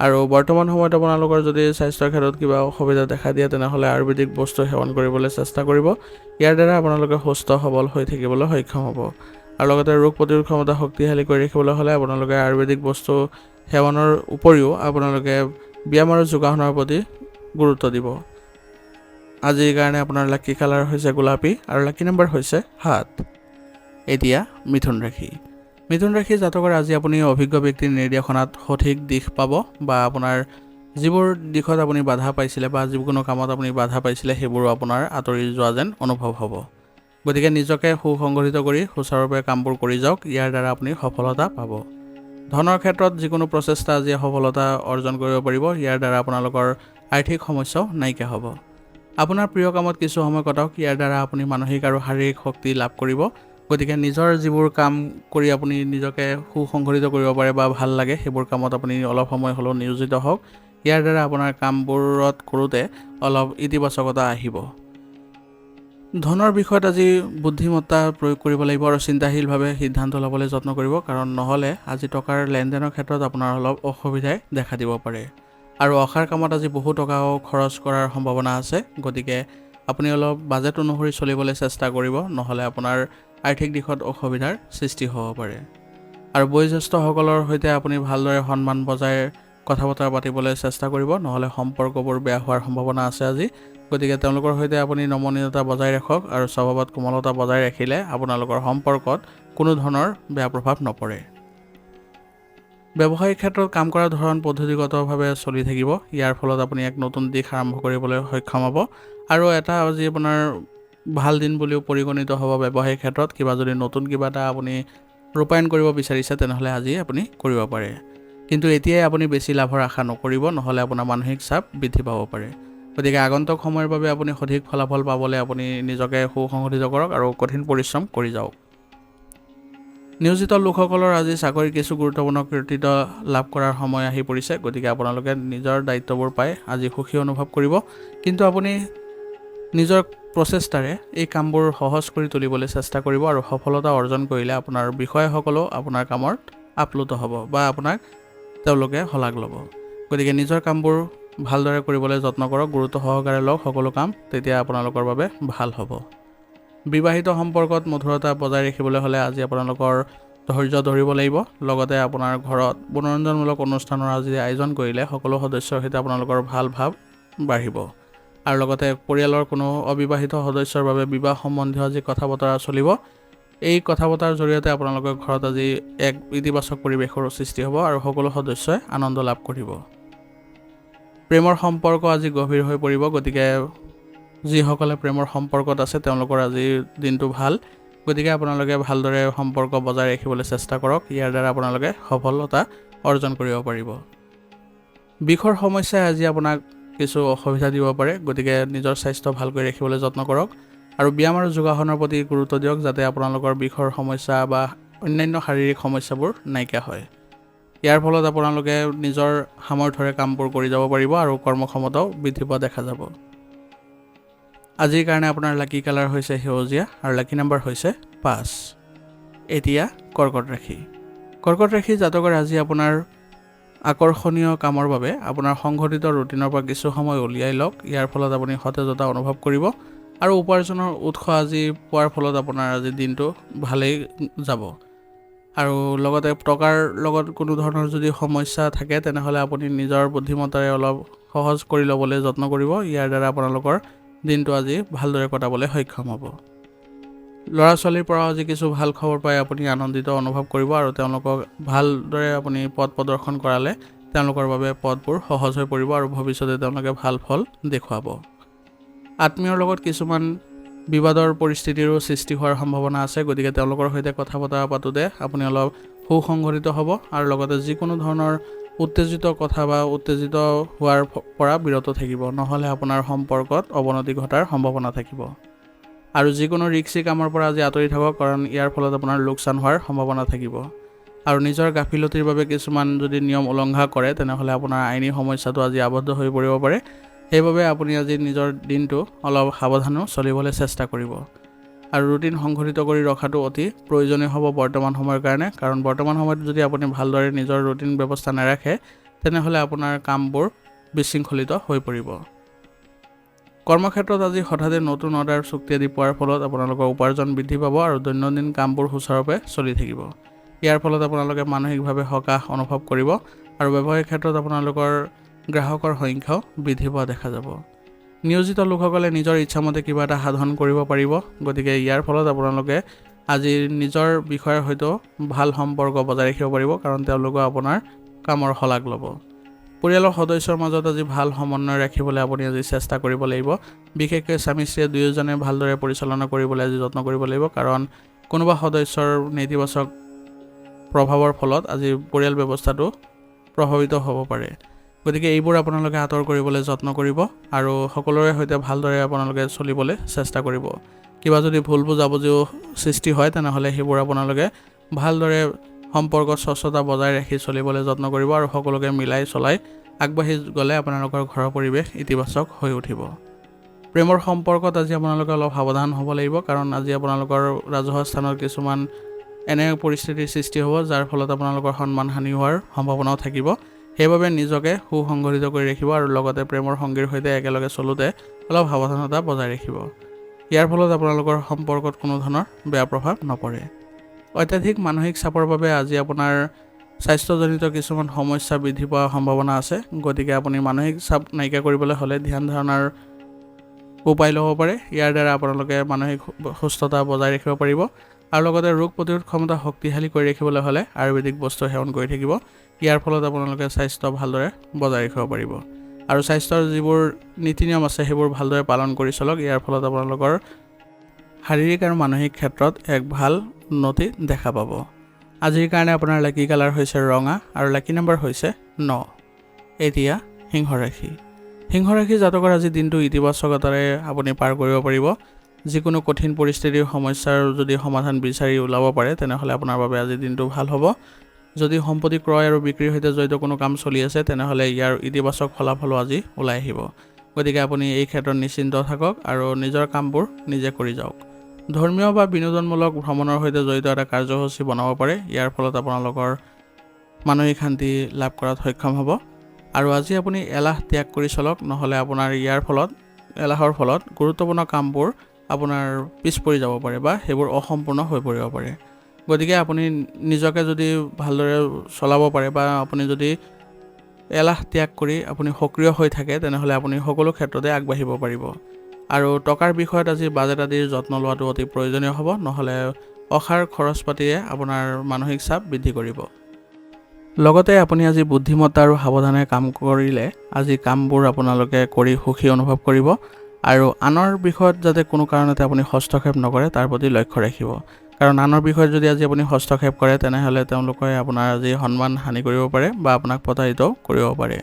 আৰু বৰ্তমান সময়ত আপোনালোকৰ যদি স্বাস্থ্যৰ ক্ষেত্ৰত কিবা অসুবিধা দেখা দিয়ে তেনেহ'লে আয়ুৰ্বেদিক বস্তু সেৱন কৰিবলৈ চেষ্টা কৰিব। ইয়াৰ দ্বাৰা আপোনালোকে সুস্থ সবল হৈ থাকিবলৈ সক্ষম হ'ব। আৰু লগতে ৰোগ প্ৰতিৰোধ ক্ষমতা শক্তিশালী কৰি ৰাখিবলৈ হ'লে আপোনালোকে আয়ুৰ্বেদিক বস্তু সেৱনৰ উপৰিও আপোনালোকে ব্যায়াম আৰু যোগাসনৰ প্ৰতি গুৰুত্ব দিব। আজিৰ কাৰণে আপোনাৰ লাকি কালাৰ হৈছে গোলাপী আৰু লাকি নম্বৰ হৈছে 7। এতিয়া মিথুন ৰাশি। মিথুন ৰাশি জাতকৰ আজি আপুনি অভিজ্ঞ ব্যক্তিৰ নিৰ্দেশনাত সঠিক দিশ পাব, বা আপোনাৰ যিবোৰ দিশত আপুনি বাধা পাইছিলে বা যিকোনো কামত আপুনি বাধা পাইছিলে সেইবোৰো আপোনাৰ আঁতৰি যোৱা যেন অনুভৱ হ'ব। গতিকে নিজকে সুসংগঠিত কৰি সুচাৰুৰূপে কামবোৰ কৰি যাওক, ইয়াৰ দ্বাৰা আপুনি সফলতা পাব। ধনৰ ক্ষেত্ৰত যিকোনো প্ৰচেষ্টা আজি সফলতা অৰ্জন কৰিব পাৰিব। ইয়াৰ দ্বাৰা আপোনালোকৰ আৰ্থিক সমস্যাও নাইকিয়া হ'ব। আপোনাৰ প্ৰিয় কামত কিছু সময় কটাওক, ইয়াৰ দ্বাৰা আপুনি মানসিক আৰু শাৰীৰিক শক্তি লাভ কৰিব। গতিকে নিজৰ যিবোৰ কাম কৰি আপুনি নিজকে সুসংগঠিত কৰিব পাৰে বা ভাল লাগে সেইবোৰ কামত আপুনি অলপ সময় হ'লেও নিয়োজিত হওক। ইয়াৰ দ্বাৰা আপোনাৰ কামবোৰত কৰোঁতে অলপ ইতিবাচকতা আহিব। ধনৰ বিষয়ত আজি বুদ্ধিমত্তা প্ৰয়োগ কৰিব লাগিব আৰু চিন্তাশীলভাৱে সিদ্ধান্ত ল'বলৈ যত্ন কৰিব, কাৰণ নহ'লে আজি টকাৰ লেনদেনৰ ক্ষেত্ৰত আপোনাৰ অলপ অসুবিধাই দেখা দিব পাৰে। আৰু অসাৰ কামত আজি বহু টকাও খৰচ কৰাৰ সম্ভাৱনা আছে। গতিকে আপুনি অলপ বাজেট অনুসৰি চলিবলৈ চেষ্টা কৰিব, নহ'লে আপোনাৰ আৰ্থিক দিশত অসুবিধাৰ সৃষ্টি হ'ব পাৰে। আৰু বয়োজ্যেষ্ঠসকলৰ সৈতে আপুনি ভালদৰে সন্মান বজাই কথা বতৰা পাতিবলৈ চেষ্টা কৰিব, নহ'লে সম্পৰ্কবোৰ বেয়া হোৱাৰ সম্ভাৱনা আছে আজি। গতিকে তেওঁলোকৰ সৈতে আপুনি নমনীয়তা বজাই ৰাখক আৰু স্বভাৱত কোমলতা বজাই ৰাখিলে আপোনালোকৰ সম্পৰ্কত কোনো ধৰণৰ বেয়া প্ৰভাৱ নপৰে। ব্যৱসায়িক ক্ষেত্ৰত কাম কৰাৰ ধৰণ পদ্ধতিগতভাৱে চলি থাকিব। ইয়াৰ ফলত আপুনি এক নতুন দিশ আৰম্ভ কৰিবলৈ সক্ষম হ'ব আৰু এটা আজি আপোনাৰ ভাল দিন বুলিও পৰিগণিত হ'ব। ব্যৱসায়িক ক্ষেত্ৰত যদি নতুন কিবা এটা আপুনি ৰূপায়ণ কৰিব বিচাৰিছে তেনেহ'লে আজি আপুনি কৰিব পাৰে, কিন্তু এতিয়াই আপুনি বেছি লাভৰ আশা নকৰিব, নহ'লে আপোনাৰ মানসিক চাপ বৃদ্ধি পাব পাৰে। গতিকে আগন্তুক সময়ৰ বাবে আপুনি সঠিক ফলাফল পাবলৈ আপুনি নিজকে সুসংগঠিত কৰক আৰু কঠিন পৰিশ্ৰম কৰি যাওক। নিয়োজিত লোকসকলৰ আজি চাকৰিৰ কিছু গুৰুত্বপূৰ্ণ কৃতিত্ব লাভ কৰাৰ সময় আহি পৰিছে। গতিকে আপোনালোকে নিজৰ দায়িত্ববোৰ পাই আজি সুখী অনুভৱ কৰিব, কিন্তু আপুনি নিজৰ প্ৰচেষ্টাৰে এই কামবোৰ সহজ কৰি তুলিবলৈ চেষ্টা কৰিব আৰু সফলতা অৰ্জন কৰিলে আপোনাৰ বিষয়াসকলেও আপোনাৰ কামত আপ্লুত হ'ব বা আপোনাক তেওঁলোকে শলাগ ল'ব। গতিকে নিজৰ কামবোৰ ভালদৰে কৰিবলৈ যত্ন কৰক, গুৰুত্ব সহকাৰে লওক সকলো কাম, তেতিয়া আপোনালোকৰ বাবে ভাল হ'ব। বিবাহিত সম্পৰ্কত মধুৰতা বজাই ৰাখিবলৈ হ'লে আজি আপোনালোকৰ ধৈৰ্য ধৰিব লাগিব। লগতে আপোনাৰ ঘৰত মনোৰঞ্জনমূলক অনুষ্ঠানৰ আজি আয়োজন কৰিলে সকলো সদস্যৰ সৈতে আপোনালোকৰ ভাল ভাৱ বাঢ়িব আৰু লগতে পৰিয়ালৰ কোনো অবিবাহিত সদস্যৰ বাবে বিবাহ সম্বন্ধীয় আজি কথা বতৰা চলিব। এই কথা বতৰাৰ জৰিয়তে আপোনালোকৰ ঘৰত আজি এক ইতিবাচক পৰিৱেশৰ সৃষ্টি হ'ব আৰু সকলো সদস্যই আনন্দ লাভ কৰিব। প্ৰেমৰ সম্পৰ্ক আজি গভীৰ হৈ পৰিব। গতিকে যিসকলে প্ৰেমৰ সম্পৰ্কত আছে তেওঁলোকৰ আজি দিনটো ভাল। গতিকে আপোনালোকে ভালদৰে সম্পৰ্ক বজাই ৰাখিবলৈ চেষ্টা কৰক, ইয়াৰ দ্বাৰা আপোনালোকে সফলতা অৰ্জন কৰিব পাৰিব। বিষৰ সমস্যাই আজি আপোনাক কিছু অসুবিধা দিব পাৰে, গতিকে নিজৰ স্বাস্থ্য ভালকৈ ৰাখিবলৈ যত্ন কৰক আৰু ব্যায়াম আৰু যোগাসনৰ প্ৰতি গুৰুত্ব দিয়ক, যাতে আপোনালোকৰ বিষৰ সমস্যা বা অন্যান্য শাৰীৰিক সমস্যাবোৰ নাইকিয়া হয়। ইয়াৰ ফলত আপোনালোকে নিজৰ সামৰ্থ্যৰে কামবোৰ কৰি যাব পাৰিব আৰু কৰ্মক্ষমতাও বৃদ্ধি পোৱা দেখা যাব। আজিৰ কাৰণে আপোনাৰ লাকি কালাৰ হৈছে সেউজীয়া আৰু লাকি নাম্বাৰ হৈছে 5। এতিয়া কৰ্কট ৰাশি। কৰ্কট ৰাশি জাতকৰ আজি আপোনাৰ আকৰ্ষণীয় কামৰ বাবে আপোনাৰ সংঘটিত ৰুটিনৰ পৰা কিছু সময় উলিয়াই লওক। ইয়াৰ ফলত আপুনি সতেজতা অনুভৱ কৰিব আৰু উপাৰ্জনৰ উৎস আজি পোৱাৰ ফলত আপোনাৰ আজি দিনটো ভালেই যাব। আৰু লগতে টকাৰ লগত কোনো ধৰণৰ যদি সমস্যা থাকে তেনেহ'লে আপুনি নিজৰ বুদ্ধিমত্তাৰে অলপ সহজ কৰি ল'বলৈ যত্ন কৰিব। ইয়াৰ দ্বাৰা আপোনালোকৰ দিনটো আজি ভালদৰে কটাবলৈ সক্ষম হ'ব। ল'ৰা ছোৱালীৰ পৰা আজি কিছু ভাল খবৰ পাই আপুনি আনন্দিত অনুভৱ কৰিব আৰু তেওঁলোকক ভালদৰে আপুনি পথ প্ৰদৰ্শন কৰালে তেওঁলোকৰ বাবে পথবোৰ সহজ হৈ পৰিব আৰু ভৱিষ্যতে তেওঁলোকে ভাল ফল দেখুৱাব। আত্মীয়ৰ লগত কিছুমান বিবাদৰ পৰিস্থিতিৰো সৃষ্টি হোৱাৰ সম্ভাৱনা আছে। গতিকে তেওঁলোকৰ সৈতে কথা বতৰা পাতোঁতে আপুনি অলপ সুসংগঠিত হ'ব আৰু লগতে যিকোনো ধৰণৰ উত্তেজিত কথা বা উত্তেজিত হোৱাৰ পৰা বিৰত থাকিব, নহ'লে আপোনাৰ সম্পৰ্কত অৱনতি ঘটাৰ সম্ভাৱনা থাকিব। আৰু যিকোনো ৰিক্সি কামৰ পৰা আজি আঁতৰি থাকক, কাৰণ ইয়াৰ ফলত আপোনাৰ লোকচান হোৱাৰ সম্ভাৱনা থাকিব। আৰু নিজৰ গাফিলতিৰ বাবে কিছুমান যদি নিয়ম উলংঘা কৰে তেনেহ'লে আপোনাৰ আইনী সমস্যাটো আজি আবদ্ধ হৈ পৰিব পাৰে। সেইবাবে আপুনি আজি নিজৰ দিনটো অলপ সাৱধানেও চলিবলৈ চেষ্টা কৰিব আৰু ৰুটিন সংঘটিত কৰি ৰখাটো অতি প্ৰয়োজনীয় হ'ব বৰ্তমান সময়ৰ কাৰণে, কাৰণ বৰ্তমান সময়ত যদি আপুনি ভালদৰে নিজৰ ৰুটিন ব্যৱস্থা নাৰাখে তেনেহ'লে আপোনাৰ কামবোৰ বিশৃংখলিত হৈ পৰিব। কৰ্মক্ষেত্ৰত আজি হঠাতে নতুন অৰ্ডাৰ চুক্তি আদি পোৱাৰ ফলত আপোনালোকৰ উপাৰ্জন বৃদ্ধি পাব আৰু দৈনন্দিন কামবোৰ সুচাৰুৰূপে চলি থাকিব। ইয়াৰ ফলত আপোনালোকে মানসিকভাৱে সকাহ অনুভৱ কৰিব আৰু ব্যৱসায়িক ক্ষেত্ৰত আপোনালোকৰ গ্ৰাহকৰ সংখ্যাও বৃদ্ধি পোৱা দেখা যাব। নিয়োজিত লোকসকলে নিজৰ ইচ্ছামতে কিবা এটা সাধন কৰিব পাৰিব। গতিকে ইয়াৰ ফলত আপোনালোকে আজি নিজৰ বিষয়ৰ সৈতে ভাল সম্পৰ্ক বজাই ৰাখিব পাৰিব, কাৰণ তেওঁলোকে আপোনাৰ কামৰ শলাগ ল'ব। পৰিয়ালৰ সদস্যৰ মাজত আজি ভাল সমন্বয় ৰাখিবলৈ আপুনি আজি চেষ্টা কৰিব লাগিব। বিশেষকৈ স্বামী স্ত্ৰীয়ে দুয়োজনে ভালদৰে পৰিচালনা কৰিবলৈ আজি যত্ন কৰিব লাগিব, কাৰণ কোনোবা সদস্যৰ নেতিবাচক প্ৰভাৱৰ ফলত আজি পৰিয়াল ব্যৱস্থাটো প্ৰভাৱিত হ'ব পাৰে। গতিকে এইবোৰ আপোনালোকে আঁতৰ কৰিবলৈ যত্ন কৰিব আৰু সকলোৰে সৈতে ভালদৰে আপোনালোকে চলিবলৈ চেষ্টা কৰিব। কিবা যদি ভুল বুজাবুজিও সৃষ্টি হয় তেনেহ'লে সেইবোৰ আপোনালোকে ভালদৰে সম্পৰ্কত স্বচ্ছতা বজাই ৰাখি চলিবলৈ যত্ন কৰিব আৰু সকলোকে মিলাই চলাই আগবাঢ়ি গ'লে আপোনালোকৰ ঘৰৰ পৰিৱেশ ইতিবাচক হৈ উঠিব। প্ৰেমৰ সম্পৰ্কত আজি আপোনালোকে অলপ সাৱধান হ'ব লাগিব, কাৰণ আজি আপোনালোকৰ ৰাজহুৱা স্থানত কিছুমান এনে পৰিস্থিতিৰ সৃষ্টি হ'ব যাৰ ফলত আপোনালোকৰ সন্মান হানি হোৱাৰ সম্ভাৱনাও থাকিব। সেইবাবে নিজকে সুসংগঠিত কৰি ৰাখিব আৰু লগতে প্ৰেমৰ সংগীৰ সৈতে একেলগে চলোতে অলপ সাৱধানতা বজাই ৰাখিব। ইয়াৰ ফলত আপোনালোকৰ সম্পৰ্কত কোনো ধৰণৰ বেয়া প্ৰভাৱ নপৰে। অত্যাধিক মানসিক চাপৰ বাবে আজি আপোনাৰ স্বাস্থ্যজনিত কিছুমান সমস্যা বৃদ্ধি পোৱাৰ সম্ভাৱনা আছে। গতিকে আপুনি মানসিক চাপ নাইকিয়া কৰিবলৈ হ'লে ধ্যান ধাৰণাৰ উপায় ল'ব পাৰে। ইয়াৰ দ্বাৰা আপোনালোকে মানসিক সুস্থতা বজাই ৰাখিব পাৰিব আৰু লগতে ৰোগ প্ৰতিৰোধ ক্ষমতা শক্তিশালী কৰি ৰাখিবলৈ হ'লে আয়ুৰ্বেদিক বস্তু সেৱন কৰি থাকিব। ইয়াৰ ফলত আপোনালোকে স্বাস্থ্য ভালদৰে বজাই ৰাখিব পাৰিব আৰু স্বাস্থ্যৰ যিবোৰ নীতি নিয়ম আছে সেইবোৰ ভালদৰে পালন কৰি চলক। ইয়াৰ ফলত আপোনালোকৰ শাৰীৰিক আৰু মানসিক ক্ষেত্ৰত এক ভাল উন্নতি দেখা পাব। আজিৰ কাৰণে আপোনাৰ লাকি কালাৰ হৈছে ৰঙা আৰু লাকি নম্বৰ হৈছে 9। এতিয়া সিংহ ৰাশি। সিংহ ৰাশি জাতকৰ আজি দিনটো ইতিবাচকতাৰে আপুনি পাৰ কৰিব পাৰিব। যিকোনো কঠিন পৰিস্থিতিৰ সমস্যাৰ যদি সমাধান বিচাৰি ওলাব পাৰে তেনেহ'লে আপোনাৰ বাবে আজি দিনটো ভাল হ'ব। যদি সম্পত্তি ক্ৰয় আৰু বিক্ৰীৰ সৈতে জড়িত কোনো কাম চলি আছে তেনেহ'লে ইয়াৰ ইতিবাচক ফলাফলো আজি ওলাই আহিব। গতিকে আপুনি এই ক্ষেত্ৰত নিশ্চিন্ত থাকক আৰু নিজৰ কামবোৰ নিজে কৰি যাওক। ধৰ্মীয় বা বিনোদনমূলক ভ্ৰমণৰ সৈতে জড়িত এটা কাৰ্যসূচী বনাব পাৰে। ইয়াৰ ফলত আপোনালোকৰ মানসিক শান্তি লাভ কৰাত সক্ষম হ'ব আৰু আজি আপুনি এলাহ ত্যাগ কৰি চলক, নহ'লে আপোনাৰ এলাহৰ ফলত গুৰুত্বপূৰ্ণ কামবোৰ আপোনাৰ পিছ পৰি যাব পাৰে বা সেইবোৰ অসম্পূৰ্ণ হৈ পৰিব পাৰে। গতিকে আপুনি নিজকে যদি ভালদৰে চলাব পাৰে বা আপুনি যদি এলাহ ত্যাগ কৰি আপুনি সক্ৰিয় হৈ থাকে তেনেহ'লে আপুনি সকলো ক্ষেত্ৰতে আগবাঢ়িব পাৰিব আৰু টকাৰ বিষয়ত আজি বাজেট আদিৰ যত্ন লোৱাটো অতি প্ৰয়োজনীয় হ'ব, নহ'লে অসাৰ খৰচ পাতিয়ে আপোনাৰ মানসিক চাপ বৃদ্ধি কৰিব। লগতে আপুনি আজি বুদ্ধিমত্তা আৰু সাৱধানে কাম কৰিলে আজি কামবোৰ আপোনালোকে কৰি সুখী অনুভৱ কৰিব আৰু আনৰ বিষয়ত যাতে কোনো কাৰণতে আপুনি হস্তক্ষেপ নকৰে তাৰ প্ৰতি লক্ষ্য ৰাখিব। কাৰণ আনৰ বিষয়ত যদি আজি আপুনি হস্তক্ষেপ কৰে তেনেহ'লে তেওঁলোকে আপোনাৰ আজি সন্মান হানি কৰিব পাৰে বা আপোনাক প্ৰতাৰিত কৰিব পাৰে।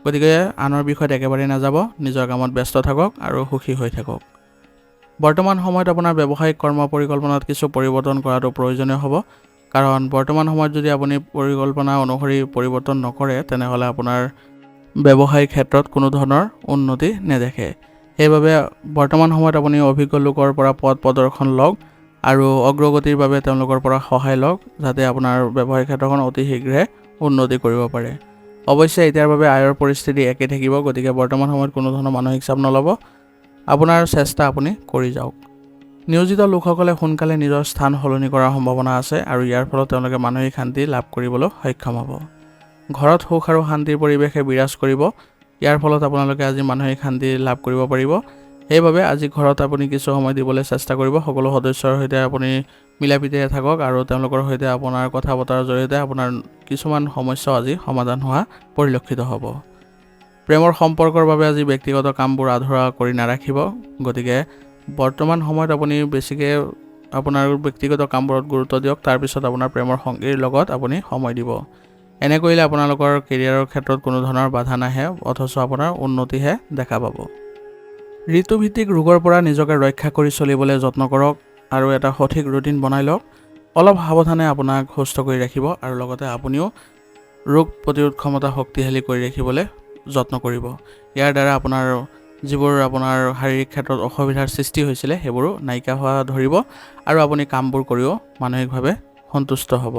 গতিকে আনৰ বিষয়ত একেবাৰে নাযাব, নিজৰ কামত ব্যস্ত থাকক আৰু সুখী হৈ থাকক। বৰ্তমান সময়ত আপোনাৰ ব্যৱসায়িক কৰ্ম পৰিকল্পনাত কিছু পৰিৱৰ্তন কৰাটো প্ৰয়োজনীয় হ'ব, কাৰণ বৰ্তমান সময়ত যদি আপুনি পৰিকল্পনা অনুসৰি পৰিৱৰ্তন নকৰে তেনেহ'লে আপোনাৰ ব্যৱসায়িক ক্ষেত্ৰত কোনো ধৰণৰ উন্নতি নেদেখে। সেইবাবে বৰ্তমান সময়ত আপুনি অভিজ্ঞ লোকৰ পৰা পথ প্ৰদৰ্শন লওক আৰু অগ্ৰগতিৰ বাবে তেওঁলোকৰ পৰা সহায় লওক, যাতে আপোনাৰ ব্যৱসায়িক ক্ষেত্ৰখন অতি শীঘ্ৰে উন্নতি কৰিব পাৰে। অৱশ্যে এতিয়াৰ বাবে আয়ৰ পৰিস্থিতি একে থাকিব, গতিকে বৰ্তমান সময়ত কোনো ধৰণৰ মানসিক চাপ নল'ব, আপোনাৰ চেষ্টা আপুনি কৰি যাওক। নিয়োজিত লোকসকলে সোনকালে নিজৰ স্থান সলনি কৰাৰ সম্ভাৱনা আছে আৰু ইয়াৰ ফলত তেওঁলোকে মানসিক শান্তি লাভ কৰিবলৈ সক্ষম হ'ব। ঘৰত সুখ আৰু শান্তিৰ পৰিৱেশে বিৰাজ কৰিব। ইয়াৰ ফলত আপোনালোকে আজি মানসিক শান্তি লাভ কৰিব পাৰিব। সেইবাবে আজি ঘৰত আপুনি কিছু সময় দিবলৈ চেষ্টা কৰিব। সকলো সদস্যৰ সৈতে আপুনি মিলা প্ৰীতিৰে থাকক আৰু তেওঁলোকৰ সৈতে আপোনাৰ কথা বতৰাৰ জৰিয়তে আপোনাৰ কিছুমান সমস্যাও আজি সমাধান হোৱা পৰিলক্ষিত হ'ব। প্ৰেমৰ সম্পৰ্কৰ বাবে আজি ব্যক্তিগত কামবোৰ আধৰুৱা কৰি নাৰাখিব। গতিকে বৰ্তমান সময়ত আপুনি বেছিকৈ আপোনাৰ ব্যক্তিগত কামবোৰত গুৰুত্ব দিয়ক, তাৰপিছত আপোনাৰ প্ৰেমৰ সংগীৰ লগত আপুনি সময় দিব। এনে কৰিলে আপোনালোকৰ কেৰিয়াৰৰ ক্ষেত্ৰত কোনো ধৰণৰ বাধা নাহে, অথচ আপোনাৰ উন্নতিহে দেখা পাব। ঋতুভিত্তিক ৰোগৰ পৰা নিজকে ৰক্ষা কৰি চলিবলৈ যত্ন কৰক আৰু এটা সঠিক ৰুটিন বনাই লওক। অলপ সাৱধানে আপোনাক সুস্থ কৰি ৰাখিব আৰু লগতে আপুনিও ৰোগ প্ৰতিৰোধ ক্ষমতা শক্তিশালী কৰি ৰাখিবলৈ যত্ন কৰিব। ইয়াৰ দ্বাৰা আপোনাৰ যিবোৰ আপোনাৰ শাৰীৰিক ক্ষেত্ৰত অসুবিধাৰ সৃষ্টি হৈছিলে সেইবোৰো নাইকিয়া হোৱা ধৰিব আৰু আপুনি কামবোৰ কৰিও মানসিকভাৱে সন্তুষ্ট হ'ব।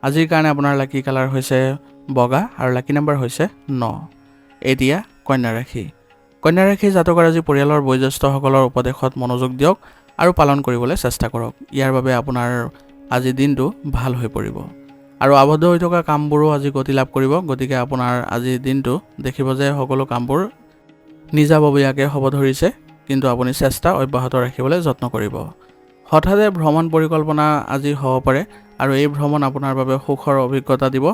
আজিৰ কাৰণে আপোনাৰ লাকি কালাৰ হৈছে বগা আৰু লাকি নম্বৰ হৈছে 9। এতিয়া কন্যা ৰাশি। কন্যা ৰাশি জাতকৰ আজি পৰিয়ালৰ বয়োজ্যেষ্ঠসকলৰ উপদেশত মনোযোগ দিয়ক আৰু পালন কৰিবলৈ চেষ্টা কৰক। ইয়াৰ বাবে আপোনাৰ আজি দিনটো ভাল হৈ পৰিব আৰু আবদ্ধ হৈ থকা কামবোৰো আজি গতি লাভ কৰিব। গতিকে আপোনাৰ আজিৰ দিনটো দেখিব যে সকলো কামবোৰ নিজাববীয়াকৈ হ'ব ধৰিছে, কিন্তু আপুনি চেষ্টা অব্যাহত ৰাখিবলৈ যত্ন কৰিব। হঠাতে ভ্ৰমণ পৰিকল্পনা আজি হ'ব পাৰে আৰু এই ভ্ৰমণ আপোনাৰ বাবে সুখৰ অভিজ্ঞতা দিব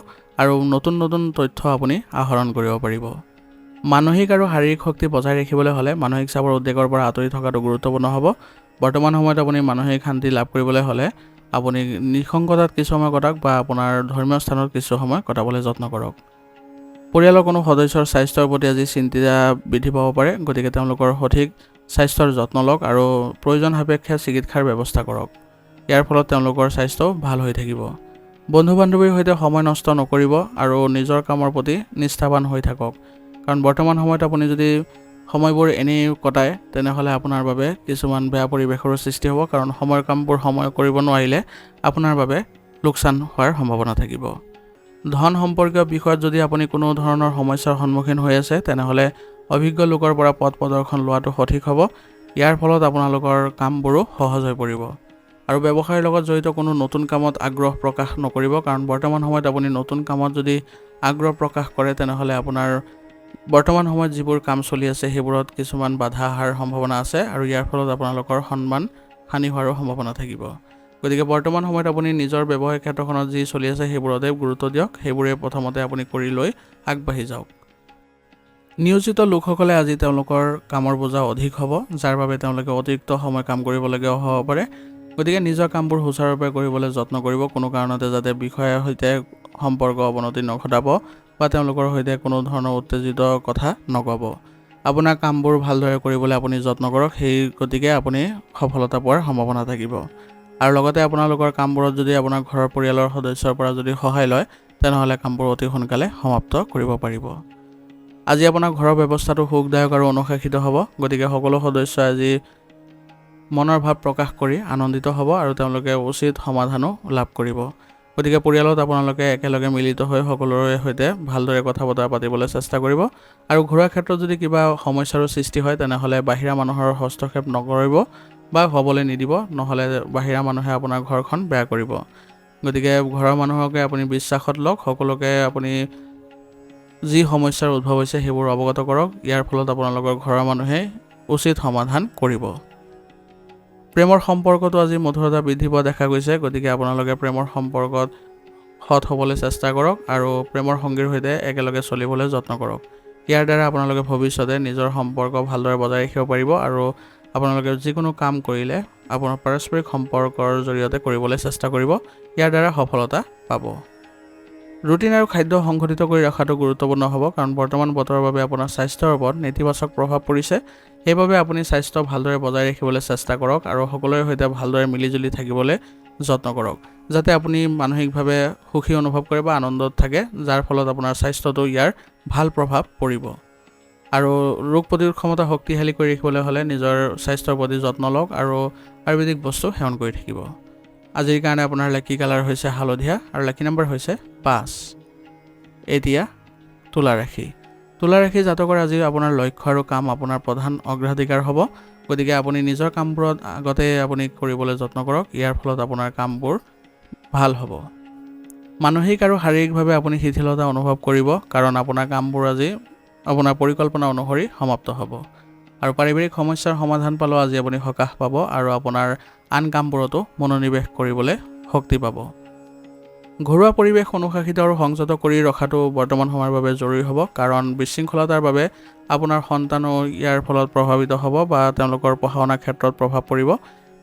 আৰু নতুন নতুন তথ্য আপুনি আহৰণ কৰিব পাৰিব। মানসিক আৰু শাৰীৰিক শক্তি বজাই ৰাখিবলৈ হ'লে মানসিক চাপৰ উদ্বেগৰ পৰা আঁতৰি থকাটো গুৰুত্বপূৰ্ণ হ'ব। বৰ্তমান সময়ত আপুনি মানসিক শান্তি লাভ কৰিবলৈ হ'লে আপুনি নিঃসংগতাত কিছু সময় কটাওক বা আপোনাৰ ধৰ্মীয় স্থানত কিছু সময় কটাবলৈ যত্ন কৰক। পৰিয়ালৰ কোনো সদস্যৰ স্বাস্থ্যৰ প্ৰতি আজি চিন্তা বৃদ্ধি পাব পাৰে, গতিকে তেওঁলোকৰ সঠিক স্বাস্থ্যৰ যত্ন লওক আৰু প্ৰয়োজন সাপেক্ষে চিকিৎসাৰ ব্যৱস্থা কৰক। ইয়াৰ ফলত তেওঁলোকৰ স্বাস্থ্য ভাল হৈ থাকিব। বন্ধু বান্ধৱীৰ সৈতে সময় নষ্ট নকৰিব আৰু নিজৰ কামৰ প্ৰতি নিষ্ঠাৱান হৈ থাকক, কাৰণ বৰ্তমান সময়ত আপুনি যদি সময়বোৰ এনেই কটায় তেনেহ'লে আপোনাৰ বাবে কিছুমান বেয়া পৰিৱেশৰো সৃষ্টি হ'ব, কাৰণ সময়ৰ কামবোৰ সময় কৰিব নোৱাৰিলে আপোনাৰ বাবে লোকচান হোৱাৰ সম্ভাৱনা থাকিব। ধন সম্পৰ্কীয় বিষয়ত যদি আপুনি কোনো ধৰণৰ সমস্যাৰ সন্মুখীন হৈ আছে তেনেহ'লে অভিজ্ঞ লোকৰ পৰা পথ প্ৰদৰ্শন লোৱাটো সঠিক হ'ব। ইয়াৰ ফলত আপোনালোকৰ কামবোৰো সহজ হৈ পৰিব। আৰু ব্যৱসায়ৰ লগত জড়িত কোনো নতুন কামত আগ্ৰহ প্ৰকাশ নকৰিব, কাৰণ বৰ্তমান সময়ত আপুনি নতুন কামত যদি আগ্ৰহ প্ৰকাশ কৰে তেনেহ'লে আপোনাৰ বৰ্তমান সময়ত যিবোৰ কাম চলি আছে সেইবোৰত কিছুমান বাধা অহাৰ সম্ভাৱনা আছে আৰু ইয়াৰ ফলত আপোনালোকৰ সন্মান হানি হোৱাৰো সম্ভাৱনা থাকিব। গতিকে বৰ্তমান সময়ত আপুনি নিজৰ ব্যৱসায় ক্ষেত্ৰখনত যি চলি আছে সেইবোৰতে গুৰুত্ব দিয়ক, সেইবোৰে প্ৰথমতে আপুনি কৰি লৈ আগবাঢ়ি যাওক। নিয়োজিত লোকসকলে আজি তেওঁলোকৰ কামৰ বোজা অধিক হ'ব, যাৰ বাবে তেওঁলোকে অতিৰিক্ত সময় কাম কৰিবলগীয়া হ'ব পাৰে। গতিকে নিজৰ কামবোৰ সুচাৰুৰূপে কৰিবলৈ যত্ন কৰিব, কোনো কাৰণতে যাতে বিষয়াৰ সৈতে সম্পৰ্ক অৱনতি নঘটাব বা তেওঁলোকৰ সৈতে কোনো ধৰণৰ উত্তেজিত কথা নক'ব। আপোনাৰ কামবোৰ ভালদৰে কৰিবলৈ আপুনি যত্ন কৰক, সেই গতিকে আপুনি সফলতা পোৱাৰ সম্ভাৱনা থাকিব। আৰু লগতে আপোনালোকৰ কামবোৰত যদি আপোনাৰ ঘৰৰ পৰিয়ালৰ সদস্যৰ পৰা যদি সহায় লয় তেনেহ'লে কামবোৰ অতি সোনকালে সমাপ্ত কৰিব পাৰিব। আজি আপোনাৰ ঘৰৰ ব্যৱস্থাটো সুখদায়ক আৰু অনুশাসিত হ'ব, গতিকে সকলো সদস্যই আজি মনৰ ভাৱ প্ৰকাশ কৰি আনন্দিত হ'ব আৰু তেওঁলোকে উচিত সমাধানো লাভ কৰিব। গতিকে পৰিয়ালত আপোনালোকে একেলগে মিলিত হৈ সকলোৰে সৈতে ভালদৰে কথা বতৰা পাতিবলৈ চেষ্টা কৰিব আৰু ঘৰুৱা ক্ষেত্ৰত যদি কিবা সমস্যাৰো সৃষ্টি হয় তেনেহ'লে বাহিৰা মানুহৰ হস্তক্ষেপ নকৰিব বা হ'বলৈ নিদিব, নহ'লে বাহিৰা মানুহে আপোনাৰ ঘৰখন বেয়া কৰিব। গতিকে ঘৰৰ মানুহকে আপুনি বিশ্বাসত লওক, সকলোকে আপুনি যি সমস্যাৰ উদ্ভৱ হৈছে সেইবোৰ অৱগত কৰক, ইয়াৰ ফলত আপোনালোকৰ ঘৰৰ মানুহে উচিত সমাধান কৰিব। প্ৰেমৰ সম্পৰ্কটো আজি মধুৰতা বৃদ্ধি পোৱা দেখা গৈছে, গতিকে আপোনালোকে প্ৰেমৰ সম্পৰ্কত সৎ হ'বলৈ চেষ্টা কৰক আৰু প্ৰেমৰ সংগীৰ সৈতে একেলগে চলিবলৈ যত্ন কৰক। ইয়াৰ দ্বাৰা আপোনালোকে ভৱিষ্যতে নিজৰ সম্পৰ্ক ভালদৰে বজাই ৰাখিব পাৰিব আৰু আপোনালোকে যিকোনো কাম কৰিলে আপোনাৰ পাৰস্পৰিক সম্পৰ্কৰ জৰিয়তে কৰিবলৈ চেষ্টা কৰিব, ইয়াৰ দ্বাৰা সফলতা পাব। ৰুটিন আৰু খাদ্য সংঘটিত কৰি ৰখাটো গুৰুত্বপূৰ্ণ হ'ব, কাৰণ বৰ্তমান বতৰৰ বাবে আপোনাৰ স্বাস্থ্যৰ ওপৰত নেতিবাচক প্ৰভাৱ পৰিছে। সেইবাবে আপুনি স্বাস্থ্য ভালদৰে বজাই ৰাখিবলৈ চেষ্টা কৰক আৰু সকলোৰে সৈতে ভালদৰে মিলিজুলি থাকিবলৈ যত্ন কৰক, যাতে আপুনি মানসিকভাৱে সুখী অনুভৱ কৰে বা আনন্দত থাকে, যাৰ ফলত আপোনাৰ স্বাস্থ্যটো ইয়াৰ ভাল প্ৰভাৱ পৰিব। আৰু ৰোগ প্ৰতিৰোধ ক্ষমতা শক্তিশালী কৰি ৰাখিবলৈ হ'লে নিজৰ স্বাস্থ্যৰ প্ৰতি যত্ন লওক আৰু আয়ুৰ্বেদিক বস্তু সেৱন কৰি থাকিব। আজিৰ কাৰণে আপোনাৰ লাকি কালাৰ হৈছে হালধীয়া আৰু লাকি নম্বৰ হৈছে 5। এতিয়া তুলা ৰাশি। তুলা ৰাশি জাতকৰ আজি আপোনাৰ লক্ষ্য আৰু কাম আপোনাৰ প্ৰধান অগ্ৰাধিকাৰ হ'ব, গতিকে আপুনি নিজৰ কামবোৰত আগতে আপুনি কৰিবলৈ যত্ন কৰক, ইয়াৰ ফলত আপোনাৰ কামবোৰ ভাল হ'ব। মানসিক আৰু শাৰীৰিকভাৱে আপুনি শিথিলতা অনুভৱ কৰিব, কাৰণ আপোনাৰ কামবোৰ আজি আপোনাৰ পৰিকল্পনা অনুসৰি সমাপ্ত হ'ব। আৰু পাৰিবাৰিক সমস্যাৰ সমাধান পালেও আজি আপুনি সকাহ পাব আৰু আপোনাৰ আন কামবোৰতো মনোনিৱেশ কৰিবলৈ শক্তি পাব। ঘৰুৱা পৰিৱেশ অনুশাসিত আৰু সংযত কৰি ৰখাটো বৰ্তমান সময়ৰ বাবে জৰুৰী হ'ব, কাৰণ বিশৃংখলতাৰ বাবে আপোনাৰ সন্তানো ইয়াৰ ফলত প্ৰভাৱিত হ'ব বা তেওঁলোকৰ পঢ়া শুনাৰ ক্ষেত্ৰত প্ৰভাৱ পৰিব।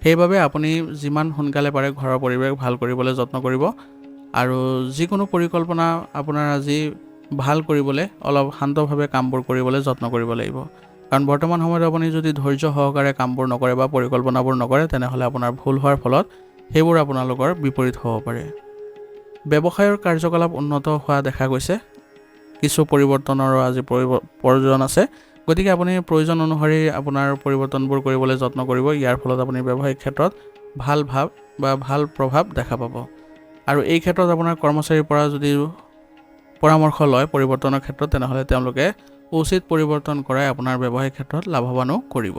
সেইবাবে আপুনি যিমান সোনকালে পাৰে ঘৰৰ পৰিৱেশ ভাল কৰিবলৈ যত্ন কৰিব আৰু যিকোনো পৰিকল্পনা আপোনাৰ আজি ভাল কৰিবলৈ অলপ শান্তভাৱে কামবোৰ কৰিবলৈ যত্ন কৰিব লাগিব, কাৰণ বৰ্তমান সময়ত আপুনি যদি ধৈৰ্য সহকাৰে কামবোৰ নকৰে বা পৰিকল্পনাবোৰ নকৰে তেনেহ'লে আপোনাৰ ভুল হোৱাৰ ফলত সেইবোৰ আপোনালোকৰ বিপৰীত হ'ব পাৰে। ব্যৱসায়ৰ কাৰ্যকলাপ উন্নত হোৱা দেখা গৈছে, কিছু পৰিৱৰ্তনৰো আজি প্ৰয়োজন আছে, গতিকে আপুনি প্ৰয়োজন অনুসৰি আপোনাৰ পৰিৱৰ্তনবোৰ কৰিবলৈ যত্ন কৰিব। ইয়াৰ ফলত আপুনি ব্যৱসায়িক ক্ষেত্ৰত ভাল ভাৱ বা ভাল প্ৰভাৱ দেখা পাব। আৰু এই ক্ষেত্ৰত আপোনাৰ কৰ্মচাৰীৰ পৰা যদি পৰামৰ্শ লয় পৰিৱৰ্তনৰ ক্ষেত্ৰত তেনেহ'লে তেওঁলোকে উচিত পৰিৱৰ্তন কৰাই আপোনাৰ ব্যৱসায়িক ক্ষেত্ৰত লাভৱানো কৰিব।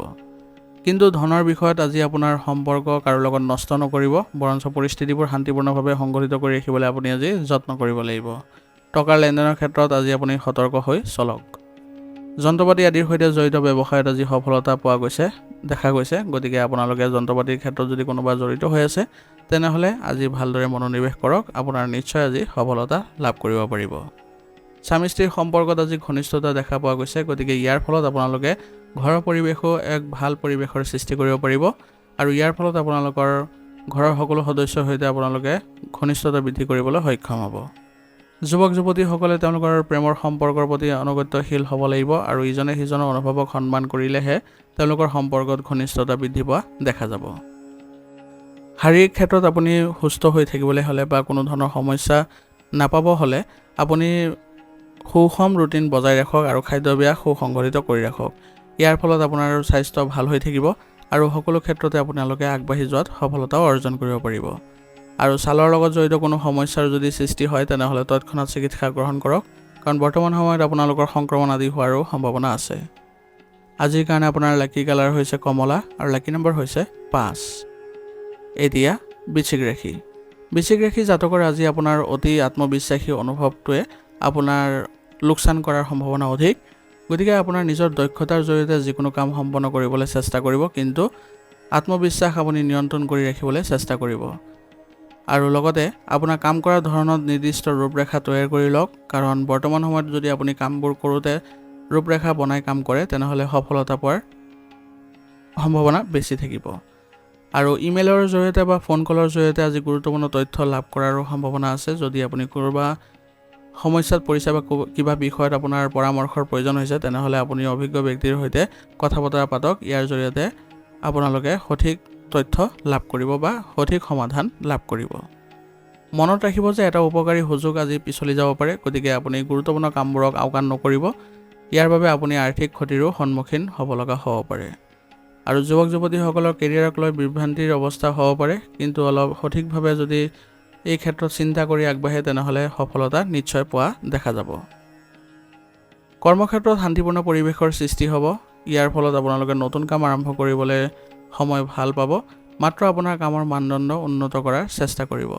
কিন্তু ধনৰ বিষয়ত আজি আপোনাৰ সম্পৰ্ক কাৰো লগত নষ্ট নকৰিব, বৰঞ্চ পৰিস্থিতিবোৰ শান্তিপূৰ্ণভাৱে সংগঠিত কৰি ৰাখিবলৈ আপুনি আজি যত্ন কৰিব লাগিব। টকাৰ লেনদেনৰ ক্ষেত্ৰত আজি আপুনি সতৰ্ক হৈ চলক। যন্ত্ৰপাতি আদিৰ সৈতে জড়িত ব্যৱসায়ত আজি সফলতা পোৱা দেখা গৈছে, গতিকে আপোনালোকে যন্ত্ৰপাতিৰ ক্ষেত্ৰত যদি কোনোবা জড়িত হৈ আছে তেনেহ'লে আজি ভালদৰে মনোনিৱেশ কৰক, আপোনাৰ নিশ্চয় আজি সফলতা লাভ কৰিব পাৰিব। স্বামী স্ত্ৰীৰ সম্পৰ্কত আজি ঘনিষ্ঠতা দেখা পোৱা গৈছে, গতিকে ইয়াৰ ফলত আপোনালোকে ঘৰৰ পৰিৱেশো এক ভাল পৰিৱেশৰ সৃষ্টি কৰিব পাৰিব আৰু ইয়াৰ ফলত আপোনালোকৰ ঘৰৰ সকলো সদস্যৰ সৈতে আপোনালোকে ঘনিষ্ঠতা বৃদ্ধি কৰিবলৈ সক্ষম হ'ব। যুৱক যুৱতীসকলে তেওঁলোকৰ প্ৰেমৰ সম্পৰ্কৰ প্ৰতি আনুগত্যশীল হ'ব লাগিব আৰু ইজনে সিজনৰ অনুভৱক সন্মান কৰিলেহে তেওঁলোকৰ সম্পৰ্কত ঘনিষ্ঠতা বৃদ্ধি পোৱা দেখা যাব। শাৰীৰিক ক্ষেত্ৰত আপুনি সুস্থ হৈ থাকিবলৈ হ'লে বা কোনো ধৰণৰ সমস্যা নাপাব হ'লে আপুনি সুষম ৰুটিন বজাই ৰাখক আৰু খাদ্যাভ্যাস সুসংগঠিত কৰি ৰাখক। ইয়াৰ ফলত আপোনাৰ স্বাস্থ্য ভাল হৈ থাকিব আৰু সকলো ক্ষেত্ৰতে আপোনালোকে আগবাঢ়ি যোৱাত সফলতাও অৰ্জন কৰিব পাৰিব। আৰু ছালৰ লগত জড়িত কোনো সমস্যাৰ যদি সৃষ্টি হয় তেনেহ'লে তৎক্ষণাত চিকিৎসা গ্ৰহণ কৰক, কাৰণ বৰ্তমান সময়ত আপোনালোকৰ সংক্ৰমণ আদি হোৱাৰো সম্ভাৱনা আছে। আজিৰ কাৰণে আপোনাৰ লাকি কালাৰ হৈছে কমলা আৰু লাকি নম্বৰ হৈছে 5। এতিয়া বৃশ্চিক ৰাশি জাতকৰ আজি আপোনাৰ অতি আত্মবিশ্বাসী অনুভৱটোৱে আপোনাৰ লোকচান কৰাৰ সম্ভাৱনা অধিক। গতিকে আপোনাৰ নিজৰ দক্ষতাৰ জৰিয়তে যিকোনো কাম সম্পন্ন কৰিবলৈ চেষ্টা কৰিব, কিন্তু আত্মবিশ্বাস আপুনি নিয়ন্ত্ৰণ কৰি ৰাখিবলৈ চেষ্টা কৰিব। আৰু লগতে আপোনাৰ কাম কৰাৰ ধৰণত নিৰ্দিষ্ট ৰূপৰেখা তৈয়াৰ কৰি লওক, কাৰণ বৰ্তমান সময়ত যদি আপুনি কামবোৰ কৰোঁতে ৰূপৰেখা বনাই কাম কৰে তেনেহ'লে সফলতা পোৱাৰ সম্ভাৱনা বেছি থাকিব। আৰু ইমেইলৰ জৰিয়তে বা ফোন কলৰ জৰিয়তে আজি গুৰুত্বপূৰ্ণ তথ্য লাভ কৰাৰো সম্ভাৱনা আছে। যদি আপুনি কোনোবা সমস্যাত পৰিছে বা কিবা বিষয়ত আপোনাৰ পৰামৰ্শৰ প্ৰয়োজন হৈছে তেনেহ'লে আপুনি অভিজ্ঞ ব্যক্তিৰ সৈতে কথা বতৰা পাতক। ইয়াৰ জৰিয়তে আপোনালোকে সঠিক তথ্য লাভ কৰিব বা সঠিক সমাধান লাভ কৰিব। মনত ৰাখিব যে এটা উপকাৰী সুযোগ আজি পিছলি যাব পাৰে, গতিকে আপুনি গুৰুত্বপূৰ্ণ কামবোৰক আওকাণ নকৰিব। ইয়াৰ বাবে আপুনি আৰ্থিক ক্ষতিৰো সন্মুখীন হ'ব লগা হ'ব পাৰে। আৰু যুৱক যুৱতীসকলৰ কেৰিয়াৰক লৈ বিভ্ৰান্তিৰ অৱস্থা হ'ব পাৰে, কিন্তু অলপ সঠিকভাৱে যদি এই ক্ষেত্ৰত চিন্তা কৰি আগবাঢ়ে তেনেহ'লে সফলতা নিশ্চয় পোৱা দেখা যাব। কৰ্মক্ষেত্ৰত শান্তিপূৰ্ণ পৰিৱেশৰ সৃষ্টি হ'ব। ইয়াৰ ফলত আপোনালোকে নতুন কাম আৰম্ভ কৰিবলৈ সময় ভাল পাব। মাত্ৰ আপোনাৰ কামৰ মানদণ্ড উন্নত কৰাৰ চেষ্টা কৰিব।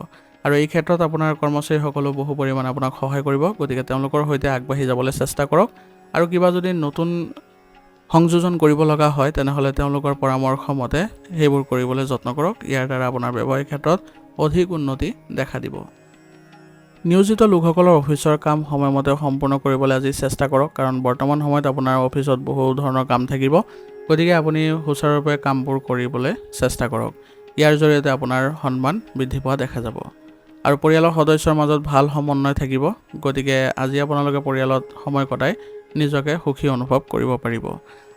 আৰু এই ক্ষেত্ৰত আপোনাৰ কৰ্মচাৰীসকলেও বহু পৰিমাণে আপোনাক সহায় কৰিব, গতিকে তেওঁলোকৰ সৈতে আগবাঢ়ি যাবলৈ চেষ্টা কৰক। আৰু কিবা যদি নতুন সংযোজন কৰিব লগা হয় তেনেহ'লে তেওঁলোকৰ পৰামৰ্শ মতে সেইবোৰ কৰিবলৈ যত্ন কৰক। ইয়াৰ দ্বাৰা আপোনাৰ ব্যৱসায়িক ক্ষেত্ৰত অধিক উন্নতি দেখা দিব। নিয়োজিত লোকসকলৰ অফিচৰ কাম সময়মতে সম্পূৰ্ণ কৰিবলৈ আজি চেষ্টা কৰক, কাৰণ বৰ্তমান সময়ত আপোনাৰ অফিচত বহু ধৰণৰ কাম থাকিব। গতিকে আপুনি সুচাৰুৰূপে কামবোৰ কৰিবলৈ চেষ্টা কৰক। ইয়াৰ জৰিয়তে আপোনাৰ সন্মান বৃদ্ধি পোৱা দেখা যাব। আৰু পৰিয়ালৰ সদস্যৰ মাজত ভাল সমন্বয় থাকিব। গতিকে আজি আপোনালোকে পৰিয়ালত সময় কটাই নিজকে সুখী অনুভৱ কৰিব পাৰিব।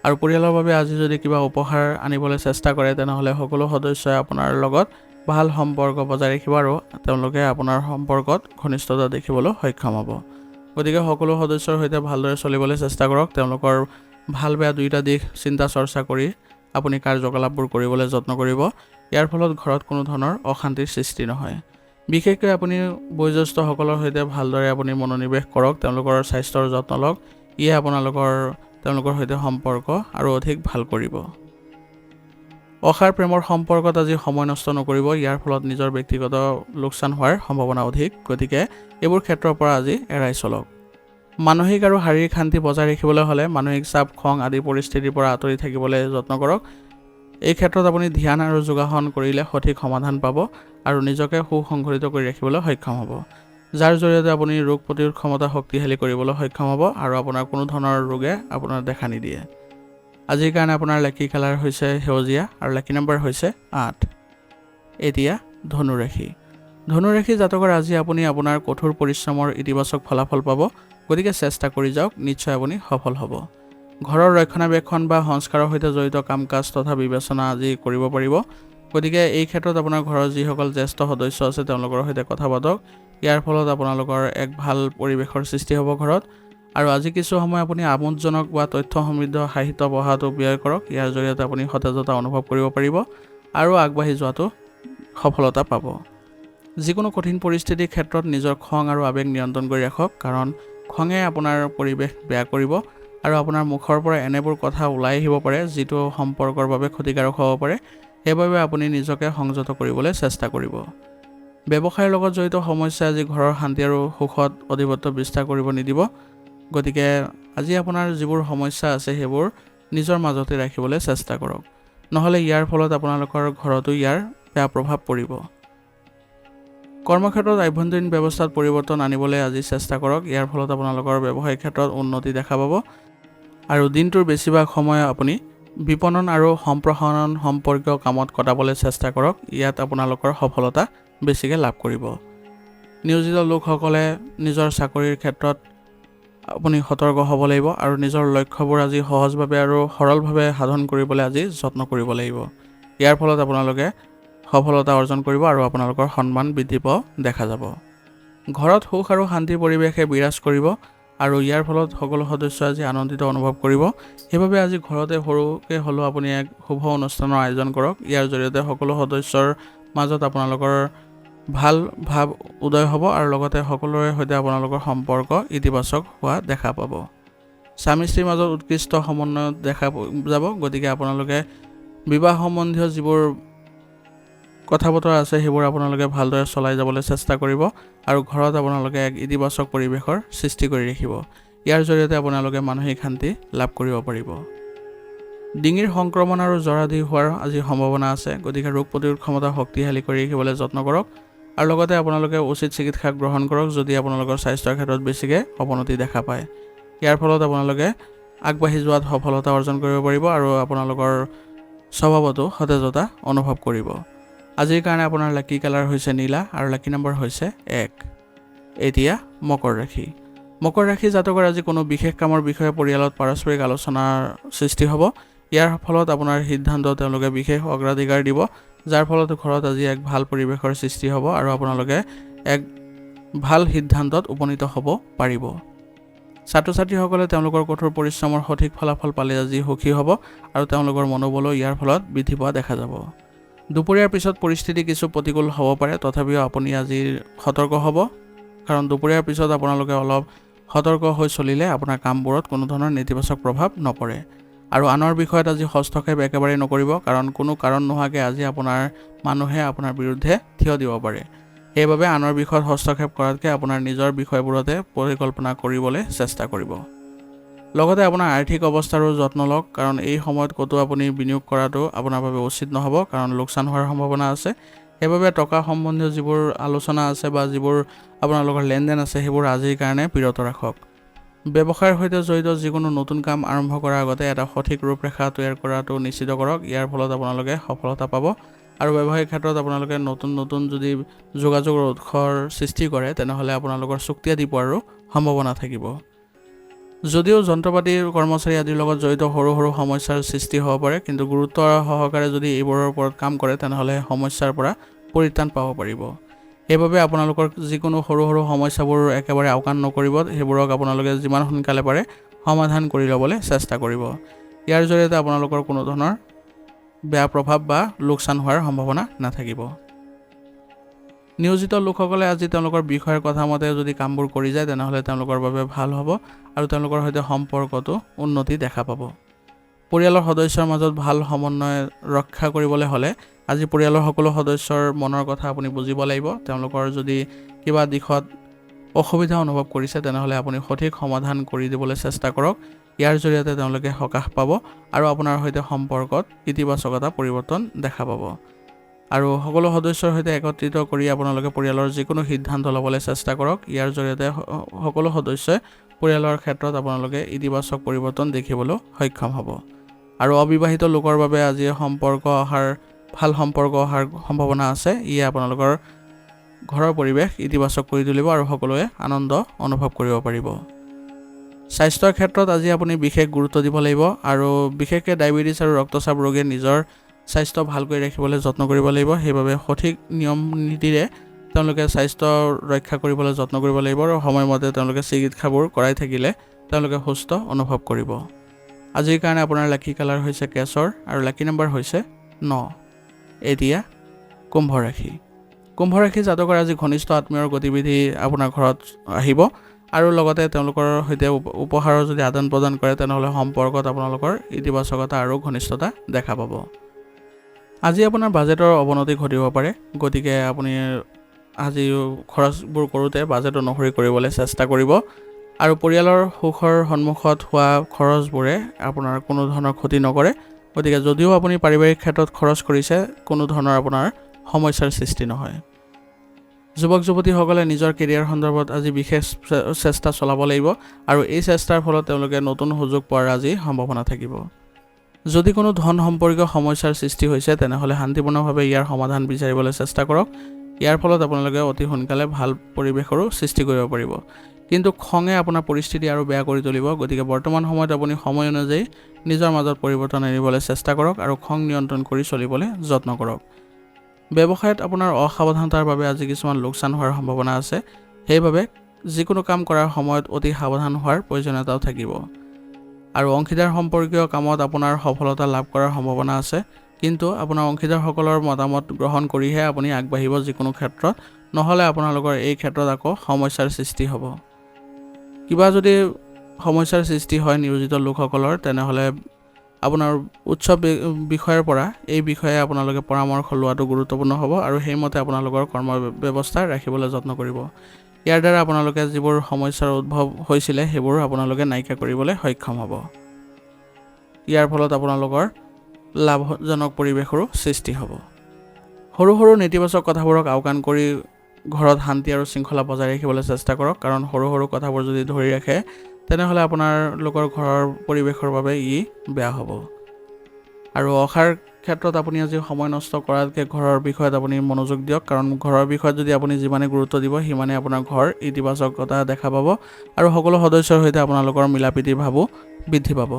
আৰু পৰিয়ালৰ বাবে আজি যদি কিবা উপহাৰ আনিবলৈ চেষ্টা কৰে তেনেহ'লে সকলো সদস্যই আপোনাৰ লগত ভাল সম্পৰ্ক বজাই ৰাখিব আৰু তেওঁলোকে আপোনাৰ সম্পৰ্কত ঘনিষ্ঠতা দেখিবলৈ সক্ষম হ'ব। গতিকে সকলো সদস্যৰ সৈতে ভালদৰে চলিবলৈ চেষ্টা কৰক। তেওঁলোকৰ ভাল বেয়া দুয়োটা দিশ চিন্তা চৰ্চা কৰি আপুনি কাৰ্যকলাপবোৰ কৰিবলৈ যত্ন কৰিব। ইয়াৰ ফলত ঘৰত কোনো ধৰণৰ অশান্তিৰ সৃষ্টি নহয়। বিশেষকৈ আপুনি বয়োজ্যেষ্ঠসকলৰ সৈতে ভালদৰে আপুনি মনোনিৱেশ কৰক, তেওঁলোকৰ স্বাস্থ্যৰ যত্ন লওক। ইয়ে তেওঁলোকৰ সৈতে সম্পৰ্ক আৰু অধিক ভাল কৰিব। অসাৰ প্ৰেমৰ সম্পৰ্কত আজি সময় নষ্ট নকৰিব। ইয়াৰ ফলত নিজৰ ব্যক্তিগত লোকচান হোৱাৰ সম্ভাৱনা অধিক। গতিকে এইবোৰ ক্ষেত্ৰৰ পৰা আজি এৰাই চলক। মানসিক আৰু শাৰীৰিক শান্তি বজাই ৰাখিবলৈ হ'লে মানসিক চাপ, খং আদি পৰিস্থিতিৰ পৰা আঁতৰি থাকিবলৈ যত্ন কৰক। এই ক্ষেত্ৰত আপুনি ধ্যান আৰু যোগাসন কৰিলে সঠিক সমাধান পাব আৰু নিজকে সুসংগঠিত কৰি ৰাখিবলৈ সক্ষম হ'ব, যাৰ জৰিয়তে আপুনি ৰোগ প্ৰতিৰোধ ক্ষমতা শক্তিশালী কৰিবলৈ সক্ষম হ'ব আৰু আপোনাৰ কোনো ধৰণৰ ৰোগে আপোনাৰ দেখা নিদিয়ে। আজিৰ কাৰণে আপোনাৰ লাকি কালাৰ হৈছে সেউজীয়া আৰু লাকি নম্বৰ হৈছে 8। এতিয়া ধনুৰাশি জাতকৰ আজি আপুনি আপোনাৰ কঠোৰ পৰিশ্ৰমৰ ইতিবাচক ফলাফল পাব। গতিকে চেষ্টা কৰি যাওক, নিশ্চয় আপুনি সফল হ'ব। ঘৰৰ ৰক্ষণাবেক্ষণ বা সংস্কাৰৰ সৈতে জড়িত কাম কাজ তথা বিবেচনা আজি কৰিব পাৰিব। গতিকে এই ক্ষেত্ৰত আপোনাৰ ঘৰৰ যিসকল জ্যেষ্ঠ সদস্য আছে তেওঁলোকৰ সৈতে কথা পাতক। ইয়াৰ ফলত আপোনালোকৰ এক ভাল পৰিৱেশৰ সৃষ্টি হ'ব ঘৰত। আৰু আজি কিছু সময় আপুনি আমোদজনক বা তথ্য সমৃদ্ধ সাহিত্য পঢ়াটো ব্যয় কৰক। ইয়াৰ জৰিয়তে আপুনি সতেজতা অনুভৱ কৰিব পাৰিব আৰু আগবাঢ়ি যোৱাটো সফলতা পাব। যিকোনো কঠিন পৰিস্থিতিৰ ক্ষেত্ৰত নিজৰ খং আৰু আৱেগ নিয়ন্ত্ৰণ কৰি ৰাখক, কাৰণ খঙে আপোনাৰ পৰিৱেশ বেয়া কৰিব আৰু আপোনাৰ মুখৰ পৰা এনেবোৰ কথা ওলাই আহিব পাৰে যিটো সম্পৰ্কৰ বাবে ক্ষতিকাৰক হ'ব পাৰে। সেইবাবে আপুনি নিজকে সংযত কৰিবলৈ চেষ্টা কৰিব। ব্যৱসায়ৰ লগত জড়িত সমস্যাই আজি ঘৰৰ শান্তি আৰু সুখত অধিপত্য বিস্তাৰ কৰিব নিদিব। গতিকে আজি আপোনাৰ যিবোৰ সমস্যা আছে সেইবোৰ নিজৰ মাজতে ৰাখিবলৈ চেষ্টা কৰক, নহ'লে ইয়াৰ ফলত আপোনালোকৰ ঘৰতো ইয়াৰ বেয়া প্ৰভাৱ পৰিব। কৰ্মক্ষেত্ৰত আভ্যন্তৰীণ ব্যৱস্থাত পৰিৱৰ্তন আনিবলৈ আজি চেষ্টা কৰক। ইয়াৰ ফলত আপোনালোকৰ ব্যৱসায়িক ক্ষেত্ৰত উন্নতি দেখা পাব। আৰু দিনটোৰ বেছিভাগ সময় আপুনি বিপণন আৰু সম্প্ৰসাৰণ সম্পৰ্কীয় কামত কটাবলৈ চেষ্টা কৰক। ইয়াত আপোনালোকৰ সফলতা বেছিকৈ লাভ কৰিব। নিয়োজিত লোকসকলে নিজৰ চাকৰিৰ ক্ষেত্ৰত আপুনি সতৰ্ক হ'ব লাগিব আৰু নিজৰ লক্ষ্যবোৰ আজি সহজভাৱে আৰু সৰলভাৱে সাধন কৰিবলৈ আজি যত্ন কৰিব লাগিব। ইয়াৰ ফলত আপোনালোকে সফলতা অৰ্জন কৰিব আৰু আপোনালোকৰ সন্মান বৃদ্ধি পোৱা দেখা যাব। ঘৰত সুখ আৰু শান্তিৰ পৰিৱেশে বিৰাজ কৰিব আৰু ইয়াৰ ফলত সকলো সদস্যই আজি আনন্দিত অনুভৱ কৰিব। সেইবাবে আজি ঘৰতে সৰুকৈ হ'লেও আপুনি এক শুভ অনুষ্ঠানৰ আয়োজন কৰক। ইয়াৰ জৰিয়তে সকলো সদস্যৰ মাজত আপোনালোকৰ ভাল ভাৱ উদয় হ'ব আৰু লগতে সকলোৰে সৈতে আপোনালোকৰ সম্পৰ্ক ইতিবাচক হোৱা দেখা পাব। স্বামী স্ত্ৰীৰ মাজত উৎকৃষ্ট সমন্বয় দেখা যাব। গতিকে আপোনালোকে বিবাহ সম্বন্ধীয় যিবোৰ কথা বতৰা আছে সেইবোৰ আপোনালোকে ভালদৰে চলাই যাবলৈ চেষ্টা কৰিব আৰু ঘৰত আপোনালোকে এক ইতিবাচক পৰিৱেশৰ সৃষ্টি কৰি ৰাখিব। ইয়াৰ জৰিয়তে আপোনালোকে মানসিক শান্তি লাভ কৰিব পাৰিব। ডিঙিৰ সংক্ৰমণ আৰু জ্বৰ আদি হোৱাৰ আজি সম্ভাৱনা আছে, গতিকে ৰোগ প্ৰতিৰোধ ক্ষমতা শক্তিশালী কৰি ৰাখিবলৈ যত্ন কৰক আৰু লগতে আপোনালোকে উচিত চিকিৎসা গ্ৰহণ কৰক যদি আপোনালোকৰ স্বাস্থ্যৰ ক্ষেত্ৰত বেছিকৈ অৱনতি দেখা পায়। ইয়াৰ ফলত আপোনালোকে আগবাঢ়ি যোৱাত সফলতা অৰ্জন কৰিব পাৰিব আৰু আপোনালোকৰ স্বভাৱতো সতেজতা অনুভৱ কৰিব। আজিৰ কাৰণে আপোনাৰ লাকি কালাৰ হৈছে নীলা আৰু লাকি নম্বৰ হৈছে 1। এতিয়া মকৰ ৰাশি। মকৰ ৰাশি জাতকৰ আজি কোনো বিশেষ কামৰ বিষয়ে পৰিয়ালত পাৰস্পৰিক আলোচনাৰ সৃষ্টি হ'ব। ইয়াৰ ফলত আপোনাৰ সিদ্ধান্ত তেওঁলোকে বিশেষ অগ্ৰাধিকাৰ দিব, যাৰ ফলত ঘৰত আজি এক ভাল পৰিৱেশৰ সৃষ্টি হ'ব আৰু আপোনালোকে এক ভাল সিদ্ধান্তত উপনীত হ'ব পাৰিব। ছাত্ৰ ছাত্ৰীসকলে তেওঁলোকৰ কঠোৰ পৰিশ্ৰমৰ সঠিক ফলাফল পালে আজি সুখী হ'ব আৰু তেওঁলোকৰ মনোবলো ইয়াৰ ফলত বৃদ্ধি পোৱা দেখা যাব। দুপৰীয়াৰ পিছত পৰিস্থিতি কিছু প্ৰতিকূল হ'ব পাৰে, তথাপিও আপুনি আজি সতৰ্ক হ'ব, কাৰণ দুপৰীয়াৰ পিছত আপোনালোকে অলপ সতৰ্ক হৈ চলিলে আপোনাৰ কামবোৰত কোনো ধৰণৰ নেতিবাচক প্ৰভাৱ নপৰে। আৰু আনৰ বিষয়ত আজি হস্তক্ষেপ একেবাৰে নকৰিব, কাৰণ কোনো কাৰণ নোহোৱাকৈ আজি আপোনাৰ মানুহে আপোনাৰ বিৰুদ্ধে থিয় দিব পাৰে। সেইবাবে আনৰ বিষয়ত হস্তক্ষেপ কৰাতকৈ আপোনাৰ নিজৰ বিষয়বোৰতে পৰিকল্পনা কৰিবলৈ চেষ্টা কৰিব। লগতে আপোনাৰ আৰ্থিক অৱস্থাৰো যত্ন লওক, কাৰণ এই সময়ত ক'তো আপুনি বিনিয়োগ কৰাটো আপোনাৰ বাবে উচিত নহ'ব, কাৰণ লোকচান হোৱাৰ সম্ভাৱনা আছে। সেইবাবে টকা সম্বন্ধীয় যিবোৰ আলোচনা আছে বা যিবোৰ আপোনালোকৰ লেনদেন আছে সেইবোৰ আজিৰ কাৰণে বিৰত ৰাখক। ব্যৱসায়ৰ সৈতে জড়িত যিকোনো নতুন কাম আৰম্ভ কৰাৰ আগতে এটা সঠিক ৰূপৰেখা তৈয়াৰ কৰাটো নিশ্চিত কৰক। ইয়াৰ ফলত আপোনালোকে সফলতা পাব আৰু ব্যৱসায়িক ক্ষেত্ৰত আপোনালোকে নতুন যদি যোগাযোগৰ উৎসৰ সৃষ্টি কৰে তেনেহ'লে আপোনালোকৰ চুক্তি আদি পোৱাৰো সম্ভাৱনা থাকিব। যদিও যন্ত্ৰপাতিৰ কৰ্মচাৰী আদিৰ লগত জড়িত সৰু সৰু সমস্যাৰ সৃষ্টি হ'ব পাৰে, কিন্তু গুৰুত্ব সহকাৰে যদি এইবোৰৰ ওপৰত কাম কৰে তেনেহ'লে সমস্যাৰ পৰা পৰিত্ৰাণ পাব পাৰিব। সেইবাবে আপোনালোকৰ যিকোনো সৰু সৰু সমস্যাবোৰ একেবাৰে আওকাণ নকৰিব, সেইবোৰক আপোনালোকে যিমান সোনকালে পাৰে সমাধান কৰি ল'বলৈ চেষ্টা কৰিব। ইয়াৰ জৰিয়তে আপোনালোকৰ কোনো ধৰণৰ বেয়া প্ৰভাৱ বা লোকচান হোৱাৰ সম্ভাৱনা নাথাকিব। নিয়োজিত লোকসকলে আজি তেওঁলোকৰ বিষয়ৰ কথা মতে যদি কামবোৰ কৰি যায় তেনেহ'লে তেওঁলোকৰ বাবে ভাল হ'ব আৰু তেওঁলোকৰ সৈতে সম্পৰ্কটো উন্নতি দেখা পাব। পৰিয়ালৰ সদস্যৰ মাজত ভাল সমন্বয় ৰক্ষা কৰিবলৈ হ'লে আজি পৰিয়ালৰ সকলো সদস্যৰ মনৰ কথা আপুনি বুজিব লাগিব। তেওঁলোকৰ যদি কিবা দিশত অসুবিধা অনুভৱ কৰিছে তেনেহ'লে আপুনি সঠিক সমাধান কৰি দিবলৈ চেষ্টা কৰক। ইয়াৰ জৰিয়তে তেওঁলোকে সকাহ পাব আৰু আপোনাৰ সৈতে সম্পৰ্কত ইতিবাচকতা পৰিৱৰ্তন দেখা পাব। আৰু সকলো সদস্যৰ সৈতে একত্ৰিত কৰি আপোনালোকে পৰিয়ালৰ যিকোনো সিদ্ধান্ত ল'বলৈ চেষ্টা কৰক। ইয়াৰ জৰিয়তে সকলো সদস্যই পৰিয়ালৰ ক্ষেত্ৰত আপোনালোকে ইতিবাচক পৰিৱৰ্তন দেখিবলৈ সক্ষম হ'ব। আৰু অবিবাহিত লোকৰ বাবে আজি ভাল সম্পৰ্ক অহাৰ সম্ভাৱনা আছে। ইয়ে আপোনালোকৰ ঘৰৰ পৰিৱেশ ইতিবাচক কৰি তুলিব আৰু সকলোৱে আনন্দ অনুভৱ কৰিব পাৰিব। স্বাস্থ্যৰ ক্ষেত্ৰত আজি আপুনি বিশেষ গুৰুত্ব দিব লাগিব আৰু বিশেষকৈ ডায়েবেটিছ আৰু ৰক্তচাপ ৰোগে নিজৰ স্বাস্থ্য ভালকৈ ৰাখিবলৈ যত্ন কৰিব লাগিব। সেইবাবে সঠিক নিয়ম নীতিৰে তেওঁলোকে স্বাস্থ্য ৰক্ষা কৰিবলৈ যত্ন কৰিব লাগিব আৰু সময়মতে তেওঁলোকে চিকিৎসাবোৰ কৰাই থাকিলে তেওঁলোকে সুস্থ অনুভৱ কৰিব। আজিৰ কাৰণে আপোনাৰ লাকি কালাৰ হৈছে কেশৰ আৰু লাকি নম্বৰ হৈছে 9। এতিয়া কুম্ভ ৰাশি। কুম্ভ ৰাশি জাতকৰ আজি ঘনিষ্ঠ আত্মীয়ৰ গতিবিধি আপোনাৰ ঘৰত আহিব আৰু লগতে তেওঁলোকৰ সৈতে উপহাৰৰ যদি আদান প্ৰদান কৰে তেনেহ'লে সম্পৰ্কত আপোনালোকৰ ইতিবাচকতা আৰু ঘনিষ্ঠতা দেখা পাব। আজি আপোনাৰ বাজেটৰ অৱনতি ঘটিব পাৰে, গতিকে আপুনি আজি খৰচবোৰ কৰোঁতে বাজেট অনুসৰি কৰিবলৈ চেষ্টা কৰিব আৰু পৰিয়ালৰ সুখৰ সন্মুখত হোৱা খৰচবোৰে আপোনাৰ কোনো ধৰণৰ ক্ষতি নকৰে। গতিকে যদিও আপুনি পাৰিবাৰিক ক্ষেত্ৰত খৰচ কৰিছে কোনো ধৰণৰ আপোনাৰ সমস্যাৰ সৃষ্টি নহয়। যুৱক যুৱতীসকলে নিজৰ কেৰিয়াৰ সন্দৰ্ভত আজি বিশেষ চেষ্টা চলাব লাগিব আৰু এই চেষ্টাৰ ফলত তেওঁলোকে নতুন সুযোগ পোৱাৰ আজি সম্ভাৱনা থাকিব। যদি কোনো ধন সম্পৰ্কীয় সমস্যাৰ সৃষ্টি হৈছে তেনেহ'লে শান্তিপূৰ্ণভাৱে ইয়াৰ সমাধান বিচাৰিবলৈ চেষ্টা কৰক। ইয়াৰ ফলত আপোনালোকে অতি সোনকালে ভাল পৰিৱেশৰো সৃষ্টি কৰিব পাৰিব। কিন্তু খঙে আপোনাৰ পৰিস্থিতি আৰু বেয়া কৰি তুলিব। গতিকে বৰ্তমান সময়ত আপুনি সময় অনুযায়ী নিজৰ মাজত পৰিৱৰ্তন আনিবলৈ চেষ্টা কৰক আৰু খং নিয়ন্ত্ৰণ কৰি চলিবলৈ যত্ন কৰক। ব্যৱসায়ত আপোনাৰ অসাৱধানতাৰ বাবে আজি কিছুমান লোকচান হোৱাৰ সম্ভাৱনা আছে। সেইবাবে যিকোনো কাম কৰাৰ সময়ত অতি সাৱধান হোৱাৰ প্ৰয়োজনীয়তাও থাকিব। আৰু অংশীদাৰ সম্পৰ্কীয় কামত আপোনাৰ সফলতা লাভ কৰাৰ সম্ভাৱনা আছে, কিন্তু আপোনাৰ অংশীদাৰসকলৰ মতামত গ্ৰহণ কৰিহে আপুনি আগবাঢ়িব যিকোনো ক্ষেত্ৰত, নহ'লে আপোনালোকৰ এই ক্ষেত্ৰত আকৌ সমস্যাৰ সৃষ্টি হ'ব। কিবা যদি সমস্যাৰ সৃষ্টি হয় নিয়োজিত লোকসকলৰ তেনেহ'লে আপোনাৰ উচ্চ বিষয়ৰ পৰা এই বিষয়ে আপোনালোকে পৰামৰ্শ লোৱাটো গুৰুত্বপূৰ্ণ হ'ব আৰু সেইমতে আপোনালোকৰ কৰ্ম ব্যৱস্থা ৰাখিবলৈ যত্ন কৰিব। ইয়াৰ দ্বাৰা আপোনালোকে যিবোৰ সমস্যাৰ উদ্ভৱ হৈছিলে সেইবোৰ আপোনালোকে নাইকিয়া কৰিবলৈ সক্ষম হ'ব। ইয়াৰ ফলত আপোনালোকৰ লাভজনক পৰিৱেশৰো সৃষ্টি হ'ব। সৰু সৰু নেতিবাচক কথাবোৰক আওকাণ কৰি ঘৰত শান্তি আৰু শৃংখলা বজাই ৰাখিবলৈ চেষ্টা কৰক, কাৰণ সৰু সৰু কথাবোৰ যদি ধৰি ৰাখে তেনেহ'লে আপোনালোকৰ ঘৰৰ পৰিৱেশৰ বাবে ই বেয়া হ'ব। আৰু অসাৰ ক্ষেত্ৰত আপুনি আজি সময় নষ্ট কৰাতকৈ ঘৰৰ বিষয়ত আপুনি মনোযোগ দিয়ক, কাৰণ ঘৰৰ বিষয়ত যদি আপুনি যিমানে গুৰুত্ব দিব সিমানে আপোনাৰ ঘৰ ইতিবাচকতা দেখা পাব আৰু সকলো সদস্যৰ সৈতে আপোনালোকৰ মিলাপ্ৰীতিৰ ভাৱো বৃদ্ধি পাব।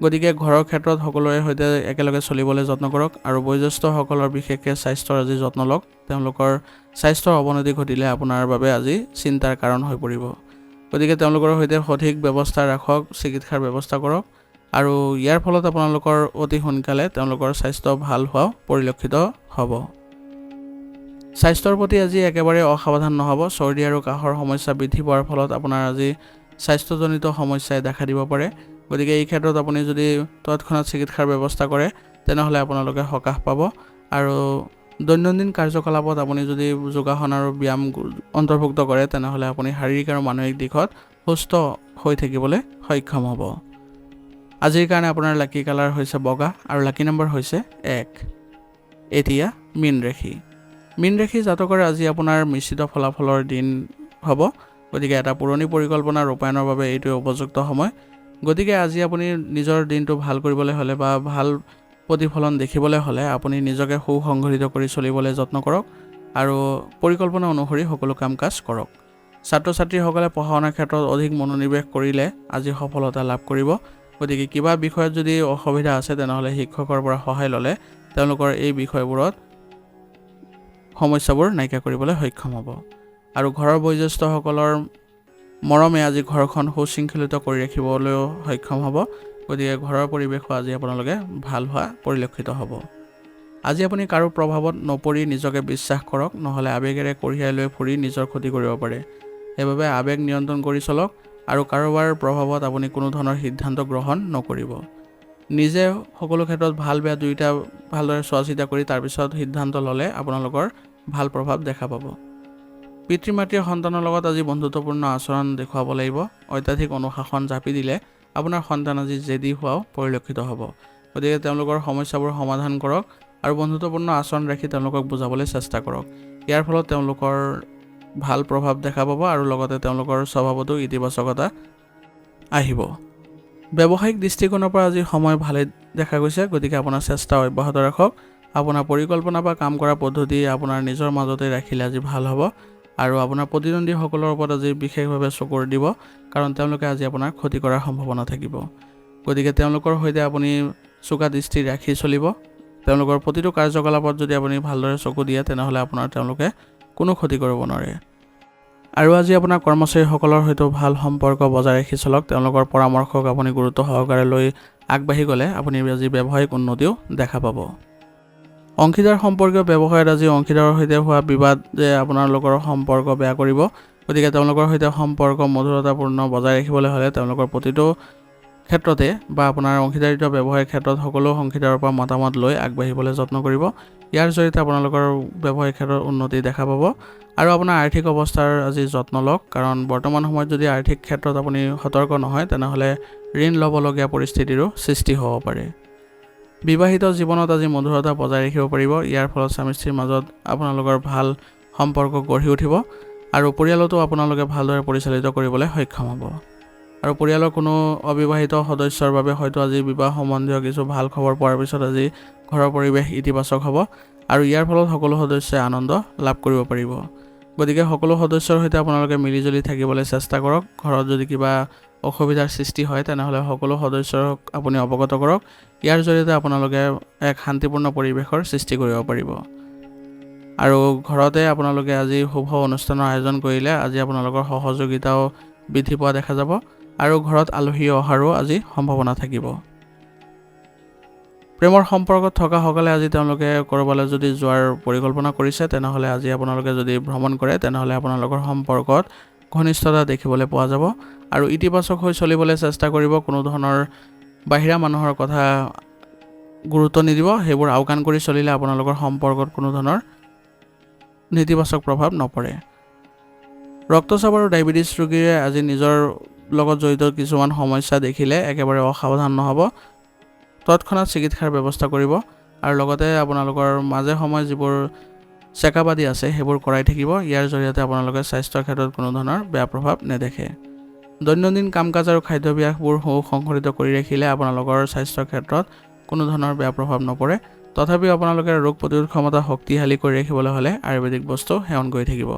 গতিকে ঘৰৰ ক্ষেত্ৰত সকলোৰে সৈতে একেলগে চলিবলৈ যত্ন কৰক আৰু বয়োজ্যেষ্ঠসকলৰ বিশেষকৈ স্বাস্থ্যৰ আজি যত্ন লওক। তেওঁলোকৰ স্বাস্থ্যৰ অৱনতি ঘটিলে আপোনাৰ বাবে আজি চিন্তাৰ কাৰণ হৈ পৰিব। গতিকে তেওঁলোকৰ সৈতে সঠিক ব্যৱস্থা ৰাখক, চিকিৎসাৰ ব্যৱস্থা কৰক আৰু ইয়াৰ ফলত আপোনালোকৰ অতি সোনকালে তেওঁলোকৰ স্বাস্থ্য ভাল হোৱা পৰিলক্ষিত হ'ব। স্বাস্থ্যৰ প্ৰতি আজি একেবাৰে অসাৱধান নহ'ব। চৰ্দি আৰু কাহৰ সমস্যা বৃদ্ধি পোৱাৰ ফলত আপোনাৰ আজি স্বাস্থ্যজনিত সমস্যাই দেখা দিব পাৰে। গতিকে এই ক্ষেত্ৰত আপুনি যদি তৎক্ষণাত চিকিৎসাৰ ব্যৱস্থা কৰে তেনেহ'লে আপোনালোকে সকাহ পাব আৰু দৈনন্দিন কাৰ্যকলাপত আপুনি যদি যোগাসন আৰু ব্যায়াম অন্তৰ্ভুক্ত কৰে তেনেহ'লে আপুনি শাৰীৰিক আৰু মানসিক দিশত সুস্থ হৈ থাকিবলৈ সক্ষম হ'ব। আজিৰ কাৰণে আপোনাৰ লাকি কালাৰ হৈছে বগা আৰু লাকি নম্বৰ হৈছে 1। এতিয়া মীন ৰাশি। মীন ৰাশি জাতকৰ আজি আপোনাৰ মিশ্ৰিত ফলাফলৰ দিন হ'ব। গতিকে এটা পুৰণি পৰিকল্পনা ৰূপায়ণৰ বাবে এইটোৱে উপযুক্ত সময়। গতিকে আজি আপুনি নিজৰ দিনটো ভাল কৰিবলৈ হ'লে বা ভাল প্ৰতিফলন দেখিবলৈ হ'লে আপুনি নিজকে সুসংগঠিত কৰি চলিবলৈ যত্ন কৰক আৰু পৰিকল্পনা অনুসৰি সকলো কাম কাজ কৰক। ছাত্ৰ ছাত্ৰীসকলে পঢ়া শুনাৰ ক্ষেত্ৰত অধিক মনোনিৱেশ কৰিলে আজি সফলতা লাভ কৰিব। গতিকে কিবা বিষয়ত যদি অসুবিধা আছে তেনেহ'লে শিক্ষকৰ পৰা সহায় ল'লে তেওঁলোকৰ এই বিষয়বোৰত সমস্যাবোৰ নাইকিয়া কৰিবলৈ সক্ষম হ'ব আৰু ঘৰৰ বয়োজ্যেষ্ঠসকলৰ মৰমে আজি ঘৰখন সুশৃংখলিত কৰি ৰাখিবলৈও সক্ষম হ'ব। গতিকে ঘৰৰ পৰিৱেশো আজি আপোনালোকে ভাল হোৱা পৰিলক্ষিত হ'ব। আজি আপুনি কাৰো প্ৰভাৱত নপৰি নিজকে বিশ্বাস কৰক, নহ'লে আৱেগেৰে কঢ়িয়াই লৈ ফুৰি নিজৰ ক্ষতি কৰিব পাৰে। সেইবাবে আৱেগ নিয়ন্ত্ৰণ কৰি চলক আৰু কাৰোবাৰ প্ৰভাৱত আপুনি কোনো ধৰণৰ সিদ্ধান্ত গ্ৰহণ নকৰিব। নিজে সকলো ক্ষেত্ৰত ভাল বেয়া দুয়োটা ভালদৰে চোৱা চিতা কৰি তাৰপিছত সিদ্ধান্ত ল'লে আপোনালোকৰ ভাল প্ৰভাৱ দেখা পাব। পিতৃ মাতৃয়ে সন্তানৰ লগত আজি বন্ধুত্বপূৰ্ণ আচৰণ দেখুৱাব লাগিব। অত্যাধিক অনুশাসন জাপি দিলে আপোনাৰ সন্তান আজি জেদী হোৱাও পৰিলক্ষিত হ'ব। গতিকে তেওঁলোকৰ সমস্যাবোৰ সমাধান কৰক আৰু বন্ধুত্বপূৰ্ণ আচৰণ ৰাখি তেওঁলোকক বুজাবলৈ চেষ্টা কৰক। ইয়াৰ ফলত তেওঁলোকৰ ভাল প্ৰভাৱ দেখা পাব আৰু লগতে তেওঁলোকৰ স্বভাৱতো ইতিবাচকতা আহিব। ব্যৱসায়িক দৃষ্টিকোণৰ পৰা আজি সময় ভালেই দেখা গৈছে। গতিকে আপোনাৰ চেষ্টা অব্যাহত ৰাখক। আপোনাৰ পৰিকল্পনা বা কাম কৰা পদ্ধতি আপোনাৰ নিজৰ মাজতে ৰাখিলে আজি ভাল হ'ব আৰু আপোনাৰ প্ৰতিদ্বন্দ্বীসকলৰ ওপৰত আজি বিশেষভাৱে চকুৰ দিব, কাৰণ তেওঁলোকে আজি আপোনাৰ ক্ষতি কৰাৰ সম্ভাৱনা থাকিব। গতিকে তেওঁলোকৰ সৈতে আপুনি চোকা দৃষ্টি ৰাখি চলিব। তেওঁলোকৰ প্ৰতিটো কাৰ্যকলাপত যদি আপুনি ভালদৰে চকু দিয়ে তেনেহ'লে আপোনাৰ তেওঁলোকে কোনো ক্ষতি কৰিব নোৱাৰে। আৰু আজি আপোনাৰ কৰ্মচাৰীসকলৰ সৈতে ভাল সম্পৰ্ক বজাই ৰাখি চলক। তেওঁলোকৰ পৰামৰ্শক আপুনি গুৰুত্ব সহকাৰে লৈ আগবাঢ়ি গ'লে আপুনি আজি ব্যৱসায়িক উন্নতিও দেখা পাব। অংশীদাৰ সম্পৰ্কীয় ব্যৱসায়ত আজি অংশীদাৰৰ সৈতে হোৱা বিবাদ যে আপোনালোকৰ সম্পৰ্ক বেয়া কৰিব। গতিকে তেওঁলোকৰ সৈতে সম্পৰ্ক মধুৰতাপূৰ্ণ বজাই ৰাখিবলৈ হ'লে তেওঁলোকৰ প্ৰতিটো ক্ষেত্ৰতে বা আপোনাৰ অংশীদাৰিত্ব ব্যৱসায়িক ক্ষেত্ৰত সকলো অংশীদাৰৰ পৰা মতামত লৈ আগবাঢ়িবলৈ যত্ন কৰিব। ইয়াৰ জৰিয়তে আপোনালোকৰ ব্যৱসায়িক ক্ষেত্ৰত উন্নতি দেখা পাব আৰু আপোনাৰ আৰ্থিক অৱস্থাৰ আজি যত্ন লওক, কাৰণ বৰ্তমান সময়ত যদি আৰ্থিক ক্ষেত্ৰত আপুনি সতৰ্ক নহয় তেনেহ'লে ঋণ ল'বলগীয়া পৰিস্থিতিৰো সৃষ্টি হ'ব পাৰে। বিবাহিত জীৱনত আজি মধুৰতা বজাই ৰাখিব পাৰিব। ইয়াৰ ফলত স্বামী স্ত্ৰীৰ মাজত আপোনালোকৰ ভাল সম্পৰ্ক গঢ়ি উঠিব আৰু পৰিয়ালতো আপোনালোকে ভালদৰে পৰিচালিত কৰিবলৈ সক্ষম হ'ব। আৰু পৰিয়ালৰ কোনো অবিবাহিত সদস্যৰ বাবে হয়তো আজি বিবাহ সম্বন্ধীয় কিছু ভাল খবৰ পোৱাৰ পিছত আজি ঘৰৰ পৰিৱেশ ইতিবাচক হ'ব আৰু ইয়াৰ ফলত সকলো সদস্যই আনন্দ লাভ কৰিব পাৰিব। গতিকে সকলো সদস্যৰ সৈতে আপোনালোকে মিলিজুলি থাকিবলৈ চেষ্টা কৰক। ঘৰত যদি কিবা অসুবিধাৰ সৃষ্টি হয় তেনেহ'লে সকলো সদস্যক আপুনি অৱগত কৰক। ইয়াৰ জৰিয়তে আপোনালোকে এক শান্তিপূৰ্ণ পৰিৱেশৰ সৃষ্টি কৰিব পাৰিব। আৰু ঘৰতে আপোনালোকে আজি শুভ অনুষ্ঠানৰ আয়োজন কৰিলে আজি আপোনালোকৰ সহযোগিতাও বৃদ্ধি পোৱা দেখা যাব আৰু ঘৰত আলহী অহাৰো আজি সম্ভাৱনা থাকিব। প্ৰেমৰ সম্পৰ্কত থকাসকলে আজি তেওঁলোকে ক'ৰবালৈ যদি যোৱাৰ পৰিকল্পনা কৰিছে তেনেহ'লে আজি আপোনালোকে যদি ভ্ৰমণ কৰে তেনেহ'লে আপোনালোকৰ সম্পৰ্কত ঘনিষ্ঠতা দেখিবলৈ পোৱা যাব আৰু ইতিবাচক হৈ চলিবলৈ চেষ্টা কৰিব। কোনো ধৰণৰ বাহিৰা মানুহৰ কথা গুৰুত্ব নিদিব, সেইবোৰ আওকাণ কৰি চলিলে আপোনালোকৰ সম্পৰ্কত কোনো ধৰণৰ নেতিবাচক প্ৰভাৱ নপৰে। ৰক্তচাপ আৰু ডায়েবেটিছ ৰোগীয়ে আজি নিজৰ লগত জড়িত কিছুমান সমস্যা দেখিলে একেবাৰে অসাৱধান নহ'ব, তৎক্ষণাত চিকিৎসাৰ ব্যৱস্থা কৰিব আৰু লগতে আপোনালোকৰ মাজে সময়ে যিবোৰ চেকআপ আদি আছে সেইবোৰ কৰাই থাকিব। ইয়াৰ জৰিয়তে আপোনালোকে স্বাস্থ্যৰ ক্ষেত্ৰত কোনো ধৰণৰ বেয়া প্ৰভাৱ নেদেখে। দৈনন্দিন কাম কাজ আৰু খাদ্যাভ্যাসবোৰ সুসংগঠিত কৰি ৰাখিলে আপোনালোকৰ স্বাস্থ্যৰ ক্ষেত্ৰত কোনো ধৰণৰ বেয়া প্ৰভাৱ নপৰে। তথাপিও আপোনালোকে ৰোগ প্ৰতিৰোধ ক্ষমতা শক্তিশালী কৰি ৰাখিবলৈ হ'লে আয়ুৰ্বেদিক বস্তু সেৱন কৰি থাকিব।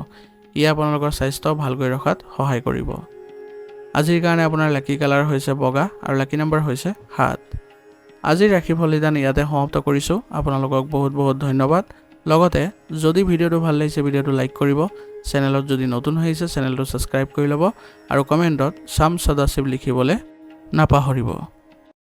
ইয়ে আপোনালোকৰ স্বাস্থ্য ভালকৈ ৰখাত সহায় কৰিব। আজিৰ কাৰণে আপোনাৰ লাকি কালাৰ হৈছে বগা আৰু লাকি নম্বৰ হৈছে 7। আজিৰ ৰাশিফল নিদান ইয়াতে সমাপ্ত কৰিছোঁ। আপোনালোকক বহুত বহুত ধন্যবাদ। লগতে যদি ভিডিঅ'টো ভাল লাগিছে ভিডিঅ'টো লাইক কৰিব, চেনেলত যদি নতুন হৈ আহিছে চেনেলটো ছাবস্ক্ৰাইব কৰি ল'ব আৰু কমেণ্টত শ্যাম সদাশিৱ লিখিবলৈ নাপাহৰিব।